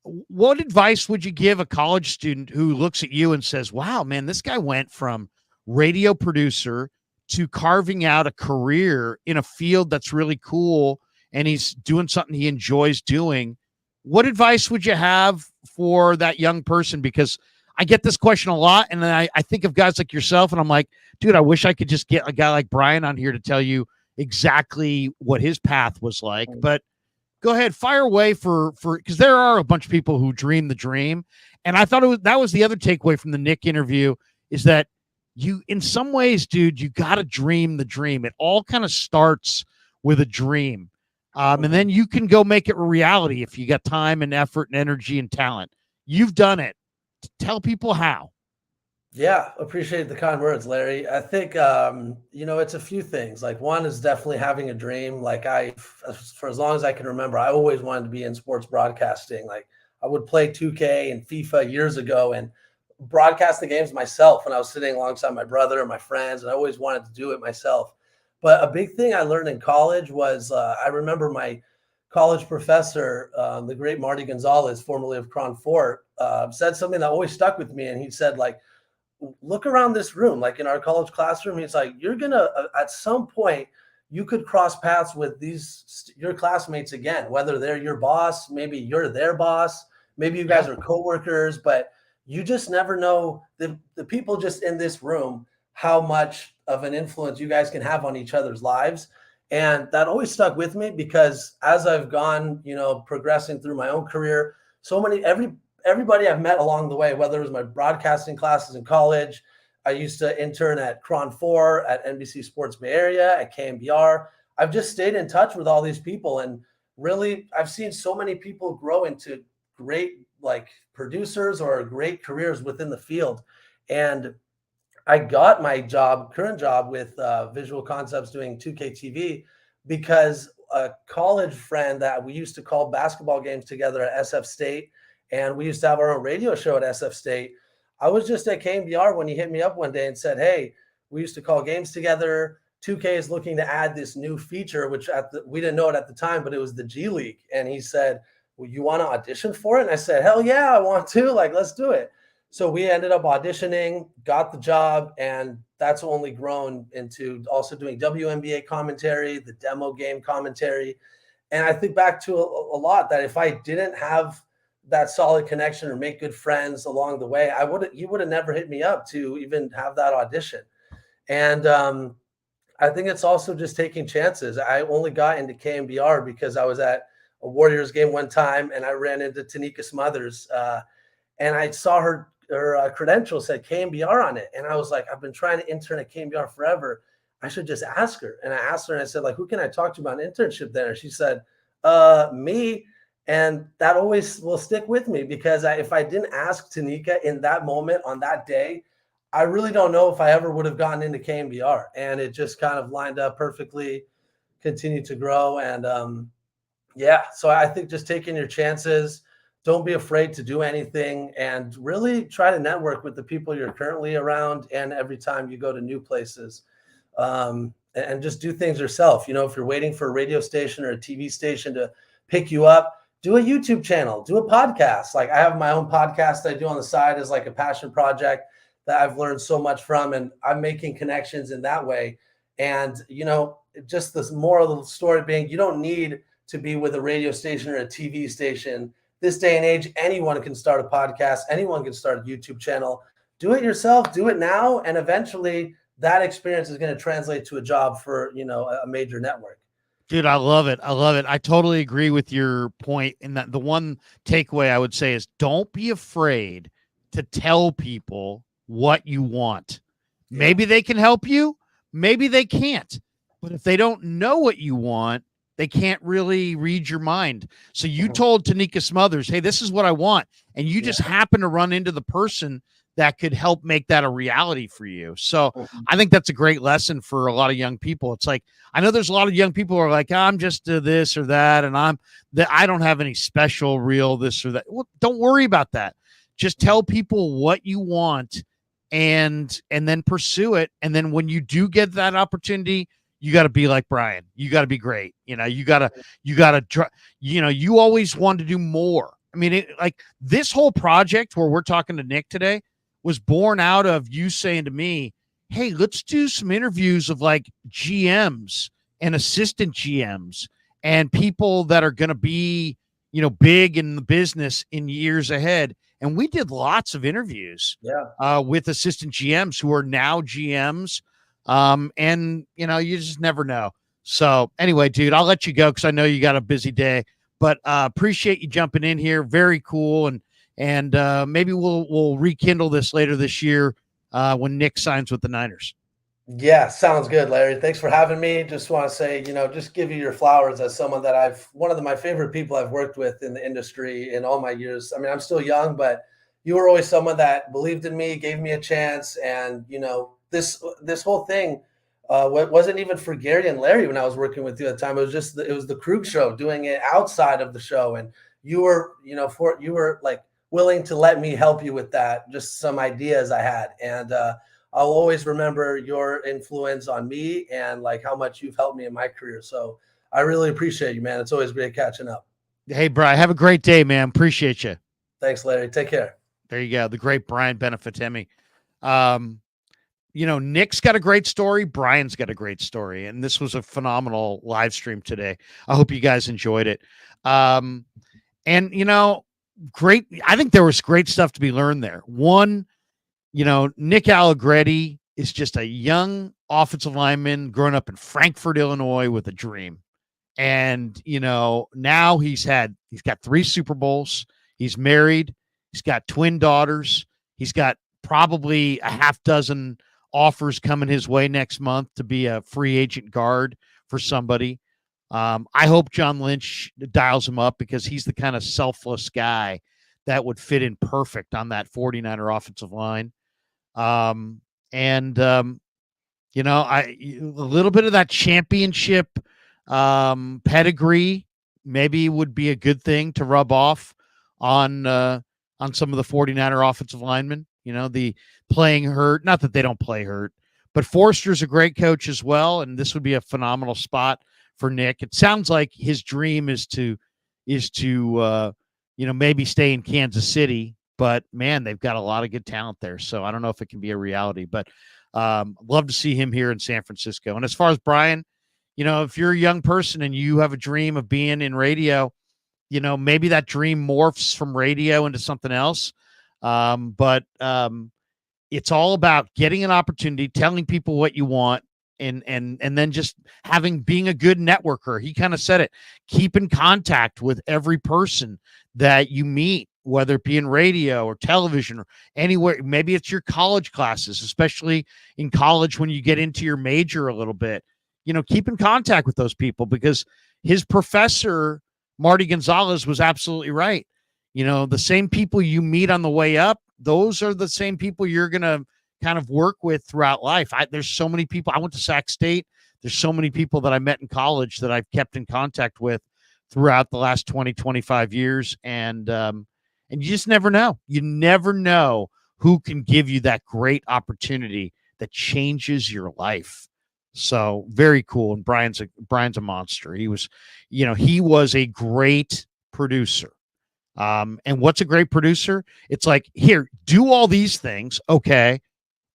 What advice would you give a college student who looks at you and says, wow, man, this guy went from radio producer to carving out a career in a field that's really cool, and he's doing something he enjoys doing? What advice would you have for that young person? Because I get this question a lot, and then I think of guys like yourself, and I'm like, dude, I wish I could just get a guy like Brian on here to tell you exactly what his path was like. But go ahead, fire away for because there are a bunch of people who dream the dream. And I thought that was the other takeaway from the Nick interview, is that you, in some ways, dude, you got to dream the dream. It all kind of starts with a dream. And then you can go make it a reality if you got time and effort and energy and talent. You've done it. Tell people how. Yeah, appreciate the kind words, Larry. I think, it's a few things. Like, one is definitely having a dream. Like, for as long as I can remember, I always wanted to be in sports broadcasting. Like, I would play 2K and FIFA years ago, and broadcast the games myself when I was sitting alongside my brother and my friends, and I always wanted to do it myself. But a big thing I learned in college was I remember my college professor, the great Marty Gonzalez, formerly of Cron Fort, said something that always stuck with me. And he said, like, look around this room, like in our college classroom. He's like, you're going to, at some point, you could cross paths with your classmates again, whether they're your boss, maybe you're their boss, maybe you guys are coworkers, but you just never know the people just in this room, how much of an influence you guys can have on each other's lives. And that always stuck with me because as I've gone, progressing through my own career, everybody I've met along the way, whether it was my broadcasting classes in college, I used to intern at Cron 4, at NBC Sports Bay Area, at KMBR. I've just stayed in touch with all these people. And really, I've seen so many people grow into great producers or great careers within the field. And I got my current job with Visual Concepts doing 2K TV because a college friend that we used to call basketball games together at SF State, and we used to have our own radio show at SF State. I was just at KMBR when he hit me up one day and said, hey, we used to call games together. 2K is looking to add this new feature, which we didn't know it at the time, but it was the G League. And he said, well, you want to audition for it? And I said, hell yeah, I want to. Let's do it. So we ended up auditioning, got the job, and that's only grown into also doing WNBA commentary, the demo game commentary. And I think back to a lot that if I didn't have that solid connection or make good friends along the way, you would have never hit me up to even have that audition. And I think it's also just taking chances. I only got into KMBR because I was at a Warriors game one time and I ran into Tanika Smothers and I saw her credential said KMBR on it. And I was like, I've been trying to intern at KMBR forever. I should just ask her. And I asked her and I said, who can I talk to about an internship there? And she said, me. And that always will stick with me because if I didn't ask Tanika in that moment on that day, I really don't know if I ever would have gotten into KMBR. And it just kind of lined up perfectly, continued to grow. And so I think just taking your chances, don't be afraid to do anything, and really try to network with the people you're currently around and every time you go to new places. And just do things yourself. If you're waiting for a radio station or a TV station to pick you up, do a YouTube channel, do a podcast. I have my own podcast I do on the side as a passion project that I've learned so much from, and I'm making connections in that way. And, just this moral of the story being, you don't need to be with a radio station or a TV station. This day and age, anyone can start a podcast. Anyone can start a YouTube channel. Do it yourself. Do it now. And eventually that experience is going to translate to a job for, a major network. Dude, I love it. I love it. I totally agree with your point. And that the one takeaway I would say is don't be afraid to tell people what you want. Yeah. Maybe they can help you. Maybe they can't. But if they don't know what you want, they can't really read your mind. So you told Tanika Smothers, hey, this is what I want. And you just happen to run into the person that could help make that a reality for you. So I think that's a great lesson for a lot of young people. It's I know there's a lot of young people who are like, I'm just this or that. And I don't have any special real this or that. Well, don't worry about that. Just tell people what you want and then pursue it. And then when you do get that opportunity, you got to be like Brian. You got to be great. You always want to do more. I mean, this whole project where we're talking to Nick today was born out of you saying to me, hey, let's do some interviews of GMs and assistant GMs and people that are going to be, big in the business in years ahead. And we did lots of interviews with assistant GMs who are now GMs. And you just never know. So anyway, dude, I'll let you go because I know you got a busy day, but appreciate you jumping in here. Very cool. And maybe we'll rekindle this later this year when Nick signs with the Niners. Yeah, sounds good, Larry. Thanks for having me. Just want to say, just give you your flowers as someone that one of my favorite people I've worked with in the industry in all my years. I mean, I'm still young, but you were always someone that believed in me, gave me a chance. And, this whole thing wasn't even for Gary and Larry when I was working with you at the time. It was the Krug show, doing it outside of the show. And you were willing to let me help you with that, just some ideas I had. And I'll always remember your influence on me and like how much you've helped me in my career. So I really appreciate you, man. It's always great catching up. Hey, Brian, have a great day, man. Appreciate you. Thanks, Larry. Take care. There you go. The great Brian Benefitemi. Nick's got a great story. Brian's got a great story. And this was a phenomenal live stream today. I hope you guys enjoyed it. Great. I think there was great stuff to be learned there. One, Nick Allegretti is just a young offensive lineman growing up in Frankfort, Illinois with a dream. And, now he's got 3 Super Bowls. He's married. He's got twin daughters. He's got probably a half dozen offers coming his way next month to be a free agent guard for somebody. I hope John Lynch dials him up because he's the kind of selfless guy that would fit in perfect on that 49er offensive line. A little bit of that championship pedigree maybe would be a good thing to rub off on some of the 49er offensive linemen. The playing hurt, not that they don't play hurt, but Forster's a great coach as well, and this would be a phenomenal spot for Nick. It sounds like his dream is to maybe stay in Kansas City, but man, they've got a lot of good talent there. So I don't know if it can be a reality, but love to see him here in San Francisco. And as far as Brian, if you're a young person and you have a dream of being in radio, maybe that dream morphs from radio into something else. But it's all about getting an opportunity, telling people what you want, and then just being a good networker. He kind of said it. Keep in contact with every person that you meet, whether it be in radio or television or anywhere. Maybe it's your college classes, especially in college when you get into your major a little bit. Keep in contact with those people because his professor, Marty Gonzalez, was absolutely right. The same people you meet on the way up, those are the same people you're going to kind of work with throughout life. There's so many people. I went to Sac State. There's so many people that I met in college that I've kept in contact with throughout the last 20, 25 years. And you just never know. You never know who can give you that great opportunity that changes your life. So very cool. And Brian's a monster. He was a great producer. And what's a great producer? It's like, here, do all these things. Okay.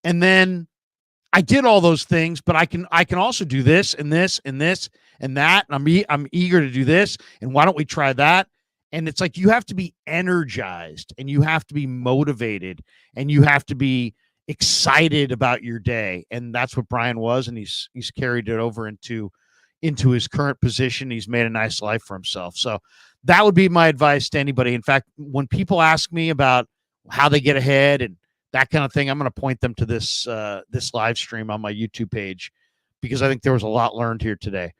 And then I did all those things, but I can also do this and this and this and that. And I'm eager to do this. And why don't we try that? And it's like, you have to be energized and you have to be motivated and you have to be excited about your day. And that's what Brian was. And he's carried it over into his current position. He's made a nice life for himself. So that would be my advice to anybody. In fact, when people ask me about how they get ahead and that kind of thing, I'm going to point them to this live stream on my YouTube page because I think there was a lot learned here today.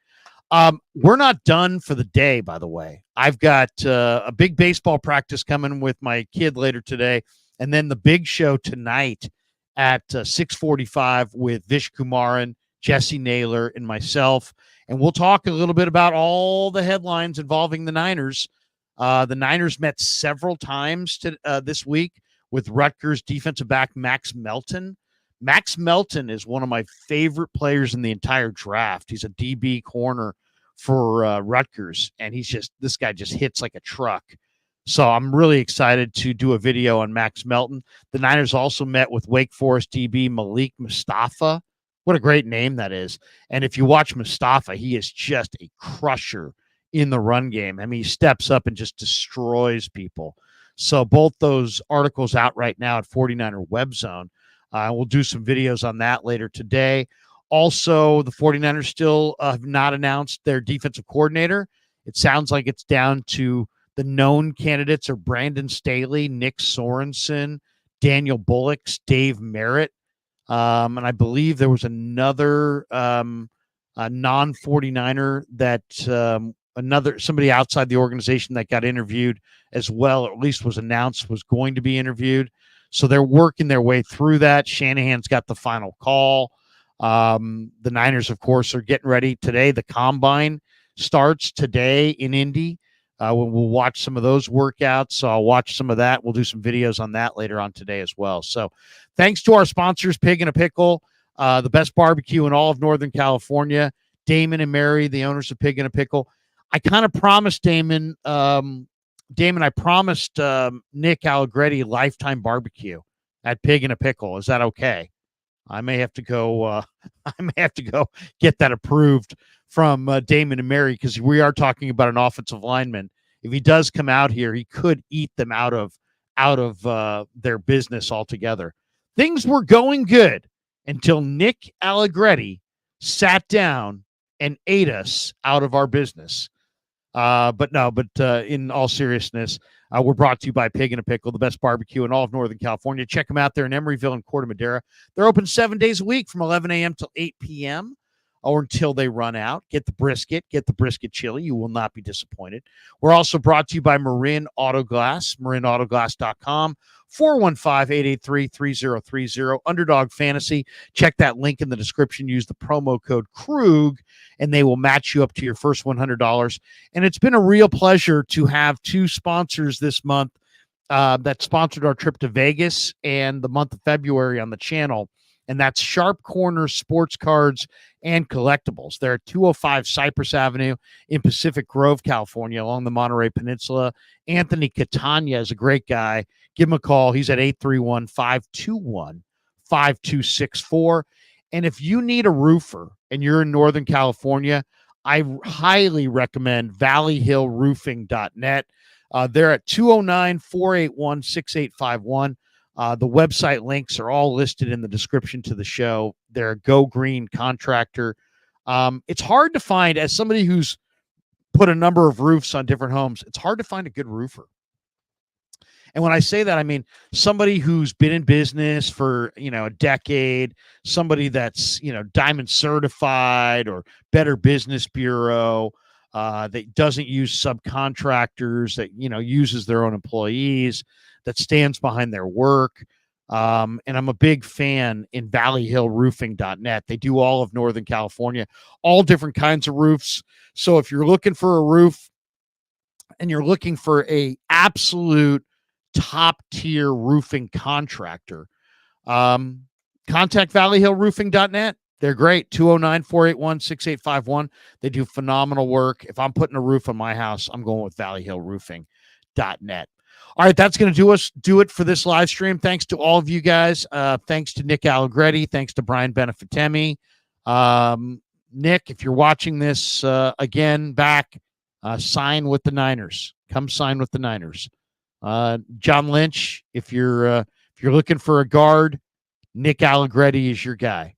We're not done for the day, by the way. I've got a big baseball practice coming with my kid later today, and then the big show tonight at 6:45 with Vish Kumaran, Jesse Naylor, and myself. And we'll talk a little bit about all the headlines involving the Niners. The Niners met several times this week with Rutgers defensive back Max Melton. Max Melton is one of my favorite players in the entire draft. He's a DB corner for Rutgers, and this guy just hits like a truck. So I'm really excited to do a video on Max Melton. The Niners also met with Wake Forest DB Malik Mustafa. What a great name that is. And if you watch Mustafa, he is just a crusher in the run game. I mean, he steps up and just destroys people. So both those articles out right now at 49er Web Zone. We'll do some videos on that later today. Also, the 49ers still have not announced their defensive coordinator. It sounds like it's down to the known candidates are Brandon Staley, Nick Sorensen, Daniel Bullocks, Dave Merritt. And I believe there was another non-49er that somebody outside the organization that got interviewed as well, or at least was announced was going to be interviewed. So they're working their way through that. Shanahan's got the final call. The Niners, of course, are getting ready today. The combine starts today in Indy. We'll watch some of those workouts. So I'll watch some of that. We'll do some videos on that later on today as well. So thanks to our sponsors, Pig and a Pickle, the best barbecue in all of Northern California. Damon and Mary, the owners of Pig and a Pickle. I kind of promised Damon, I promised Nick Allegretti lifetime barbecue at Pig and a Pickle. Is that okay? I may have to go. Get that approved from Damon and Mary, because we are talking about an offensive lineman. If he does come out here, he could eat them out of their business altogether. Things were going good until Nick Allegretti sat down and ate us out of our business. But in all seriousness, we're brought to you by Pig and a Pickle, the best barbecue in all of Northern California. Check them out there in Emeryville and Corte Madera. They're open 7 days a week from 11 a.m. till 8 p.m. or until they run out. Get the brisket chili. You will not be disappointed. We're also brought to you by Marin Auto Glass, marinautoglass.com, 415-883-3030, Underdog Fantasy. Check that link in the description. Use the promo code Krug, and they will match you up to your first $100. And it's been a real pleasure to have two sponsors this month that sponsored our trip to Vegas and the month of February on the channel. And that's Sharp Corner Sports Cards and Collectibles. They're at 205 Cypress Avenue in Pacific Grove, California, along the Monterey Peninsula. Anthony Catania is a great guy. Give him a call. He's at 831-521-5264. And if you need a roofer and you're in Northern California, I highly recommend valleyhillroofing.net. They're at 209-481-6851. The website links are all listed in the description to the show. They're a Go Green contractor. It's hard to find, as somebody who's put a number of roofs on different homes, it's hard to find a good roofer. And when I say that, I mean somebody who's been in business for, a decade, somebody that's, Diamond certified or Better Business Bureau, that doesn't use subcontractors, that, uses their own employees, that stands behind their work. And I'm a big fan in valleyhillroofing.net. They do all of Northern California, all different kinds of roofs. So if you're looking for a roof and you're looking for a absolute top tier roofing contractor, contact valleyhillroofing.net. They're great. 209-481-6851. They do phenomenal work. If I'm putting a roof on my house, I'm going with valleyhillroofing.net. All right, that's going to do it for this live stream. Thanks to all of you guys. Thanks to Nick Allegretti. Thanks to Brian Benefitemi. Nick, if you're watching this again back, sign with the Niners. Come sign with the Niners. John Lynch, if you're looking for a guard, Nick Allegretti is your guy.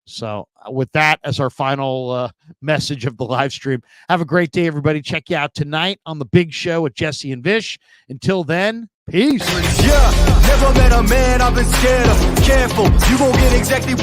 So with that as our final message of the live stream, have a great day, everybody. Check you out tonight on The Big Show with Jesse and Vish. Until then, peace. Yeah, never met a man I've been scared of. Careful, you gon' get exactly